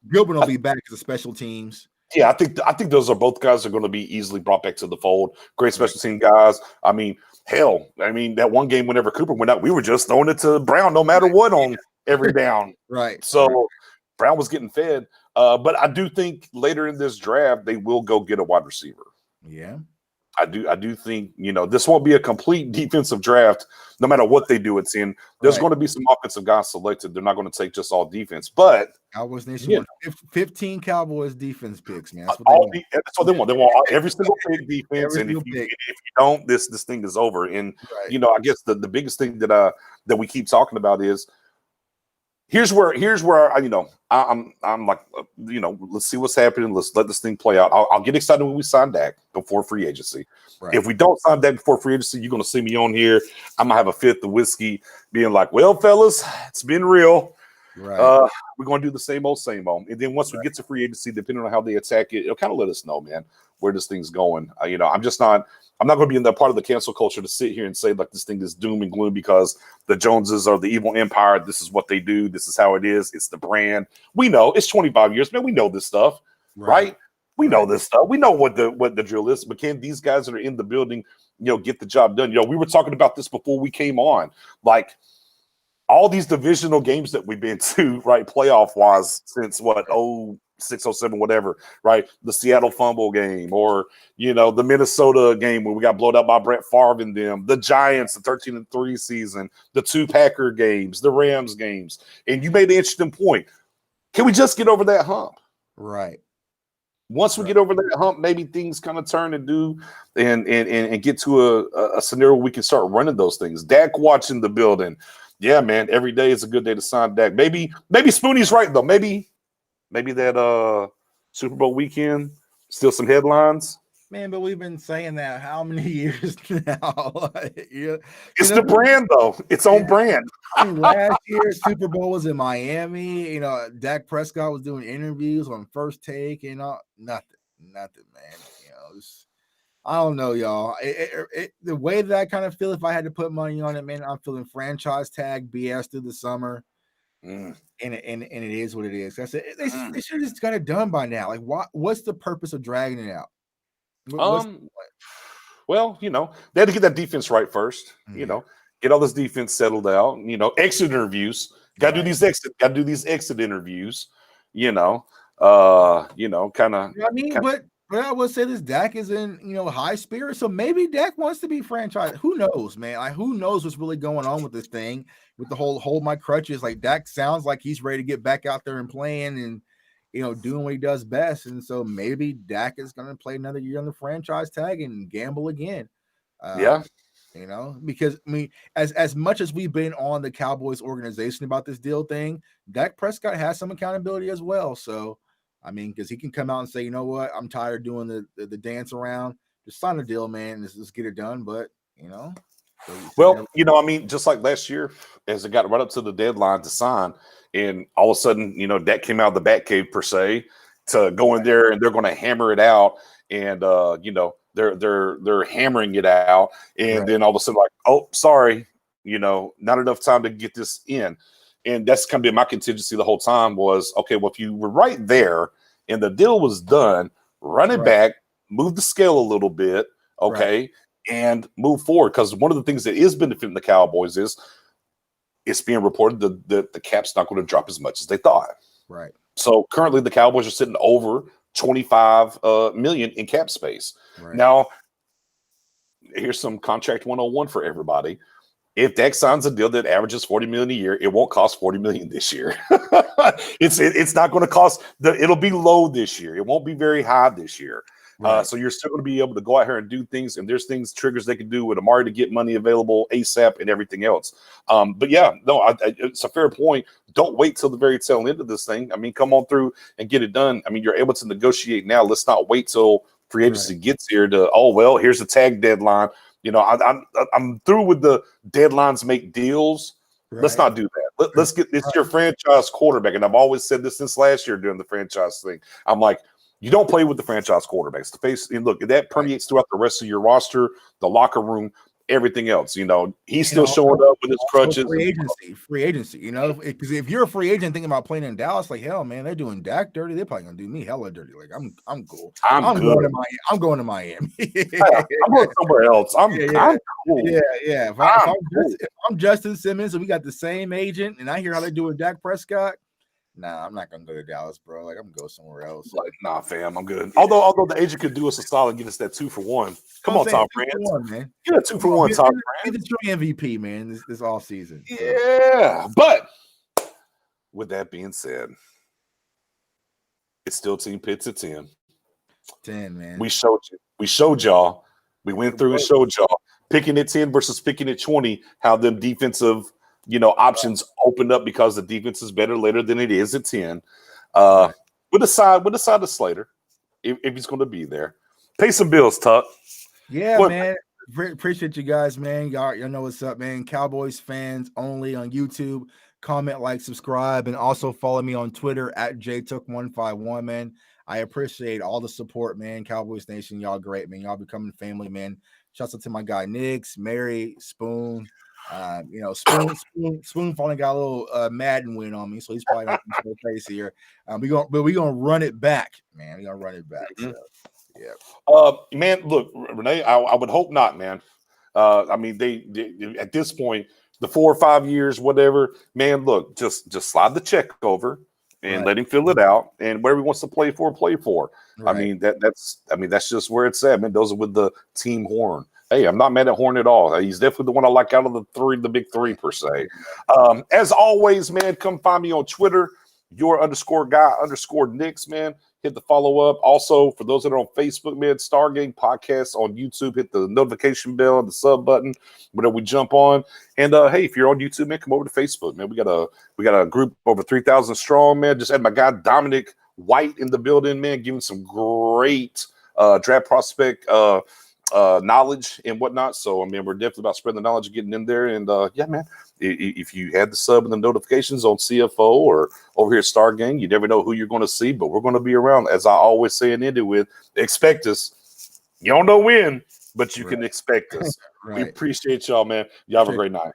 Goodwin will be back as a special teams. Yeah, I think those are both guys that are going to be easily brought back to the fold. Great special team guys. I mean, hell, that one game whenever Cooper went out, we were just throwing it to Brown no matter what on every down. Right. So Brown was getting fed. But I do think later in this draft they will go get a wide receiver. Yeah. I do think, this won't be a complete defensive draft no matter what they do it's in. There's going to be some offensive guys selected. They're not going to take just all defense. But Cowboys Nation 15 Cowboys defense picks, man. That's what they want. They want every single pick defense. And if you don't, this thing is over. And I guess the biggest thing that we keep talking about is here's where I'm like, let's see what's happening. Let's let this thing play out. I'll get excited when we sign Dak before free agency. Right. If we don't sign Dak before free agency, you're going to see me on here. I'm going to have a fifth of whiskey being like, well, fellas, it's been real. Right. We're going to do the same old. And then once we get to free agency, depending on how they attack it, it'll kind of let us know, man, where this thing's going. I'm not going to be in that part of the cancel culture to sit here and say like this thing is doom and gloom because the Joneses are the evil empire. This is what they do. This is how it is. It's the brand. We know it's 25 years, man. We know this stuff, right? We know this stuff. We know what the drill is. But can these guys that are in the building, get the job done? We were talking about this before we came on, like all these divisional games that we've been to, right? Playoff wise since 06, 07, whatever, right? The Seattle fumble game or, the Minnesota game where we got blown out by Brett Favre and them, the Giants, the 13-3 season, the 2 Packer games, the Rams games. And you made an interesting point. Can we just get over that hump? Right. Once we get over that hump, maybe things kind of turn and get to a scenario where we can start running those things. Dak watching the building. Yeah, man, every day is a good day to sign Dak. Maybe Spoonie's right, though. Maybe that Super Bowl weekend, still some headlines. Man, but we've been saying that how many years now? It's the brand, though. It's on brand. Last year, Super Bowl was in Miami. Dak Prescott was doing interviews on First Take and nothing, man. I don't know, y'all. The way that I kind of feel, if I had to put money on it, man, I'm feeling franchise tag BS through the summer. And it is what it is. I said they should have just got it done by now. Like, what's the purpose of dragging it out? Well, they had to get that defense right first. Get all this defense settled out. Exit interviews. Got to do these exit interviews. Kind of. But I will say this: Dak is in high spirits, so maybe Dak wants to be franchised. Who knows, man? Like, who knows what's really going on with this thing? With the whole hold my crutches, like Dak sounds like he's ready to get back out there and playing and doing what he does best. And so maybe Dak is going to play another year on the franchise tag and gamble again. Because I mean, as much as we've been on the Cowboys organization about this deal thing, Dak Prescott has some accountability as well. So, I mean, because he can come out and say, you know what, I'm tired of doing the dance around. Just sign a deal, man. Let's get it done. But just like last year, as it got right up to the deadline to sign, and all of a sudden, Dak came out of the Batcave per se to go in there and they're going to hammer it out, and they're hammering it out, and then all of a sudden, like, oh, sorry, not enough time to get this in, and that's kind of been my contingency the whole time was, okay, well, if you were right there and the deal was done, run it back, move the scale a little bit, okay. And move forward, because one of the things that is benefiting the Cowboys is it's being reported that the cap's not going to drop as much as they thought. Right. So currently the Cowboys are sitting over $25 million in cap space. Right. Now, here's some contract 101 for everybody. If Dak signs a deal that averages $40 million a year, it won't cost $40 million this year. It's not going to cost it'll be low this year. It won't be very high this year. Right. So you're still going to be able to go out here and do things, and there's triggers they can do with Amari to get money available ASAP and everything else. But yeah, no, it's a fair point. Don't wait till the very tail end of this thing. I mean, come on through and get it done. I mean, you're able to negotiate now. Let's not wait till free agency gets here to, oh, well, here's the tag deadline. You know, I'm through with the deadlines make deals. Right. Let's not do that. Let's get it's your franchise quarterback. And I've always said this since last year during the franchise thing. I'm like, you don't play with the franchise quarterbacks. The face, and look, that permeates throughout the rest of your roster, the locker room, everything else. You know, he's still showing up with his crutches. Free agency. You know, because if you're a free agent thinking about playing in Dallas, like hell, man, they're doing Dak dirty. They're probably gonna do me hella dirty. Like I'm cool. I'm good. Going to Miami. I'm going somewhere else. I'm cool. Yeah. If I'm Justin Simmons and we got the same agent, and I hear how they're doing Dak Prescott. Nah, I'm not gonna go to Dallas, bro. Like, I'm gonna go somewhere else. Like, nah, fam, I'm good. Although the agent could do us a solid and get us that 2-for-1. Come on, Tom Brand. Man. Get a 2-for-1, Tom Brand. Be the true MVP, man, this all season. So. Yeah, but with that being said, it's still Team Pitts at 10. 10, man. We showed y'all. We went through and showed y'all picking at 10 versus picking at 20, how them defensive options opened up because the defense is better later than it is at 10. With a side of Slater, if he's going to be there. Pay some bills, Tuck. Yeah, man. Appreciate you guys, man. Y'all know what's up, man. Cowboys fans only on YouTube. Comment, like, subscribe, and also follow me on Twitter at JTook151, man. I appreciate all the support, man. Cowboys Nation, y'all great, man. Y'all becoming family, man. Shouts out to my guy Nix, Mary, Spoon. Spoon finally got a little Madden win on me, so he's probably not going to face here. We're gonna run it back, man. We're gonna run it back. So, yeah. Man, look, Renee, I would hope not, man. I mean, they at this point, the 4 or 5 years, whatever, man. Look, just slide the check over and let him fill it out, and whatever he wants to play for, play for. Right. I mean, that's just where it's at, man. Those are with the team Horn. Hey, I'm not mad at Horn at all. He's definitely the one I like out of the big three, per se. As always, man, come find me on Twitter, your_guy_Knicks, man. Hit the follow up. Also, for those that are on Facebook, man, Stargate Podcast on YouTube, hit the notification bell, the sub button, whenever we jump on. And hey, if you're on YouTube, man, come over to Facebook, man. We got a group over 3,000 strong, man. Just had my guy Dominic White in the building, man, giving some great draft prospect knowledge and whatnot. So, I mean, we're definitely about spreading the knowledge and getting in there. And yeah, man, if you had the sub and the notifications on CFO or over here at Stargate, you never know who you're going to see, but we're going to be around. As I always say and end it with, expect us. You don't know when, but you can expect us. We appreciate y'all, man. Y'all have a great night.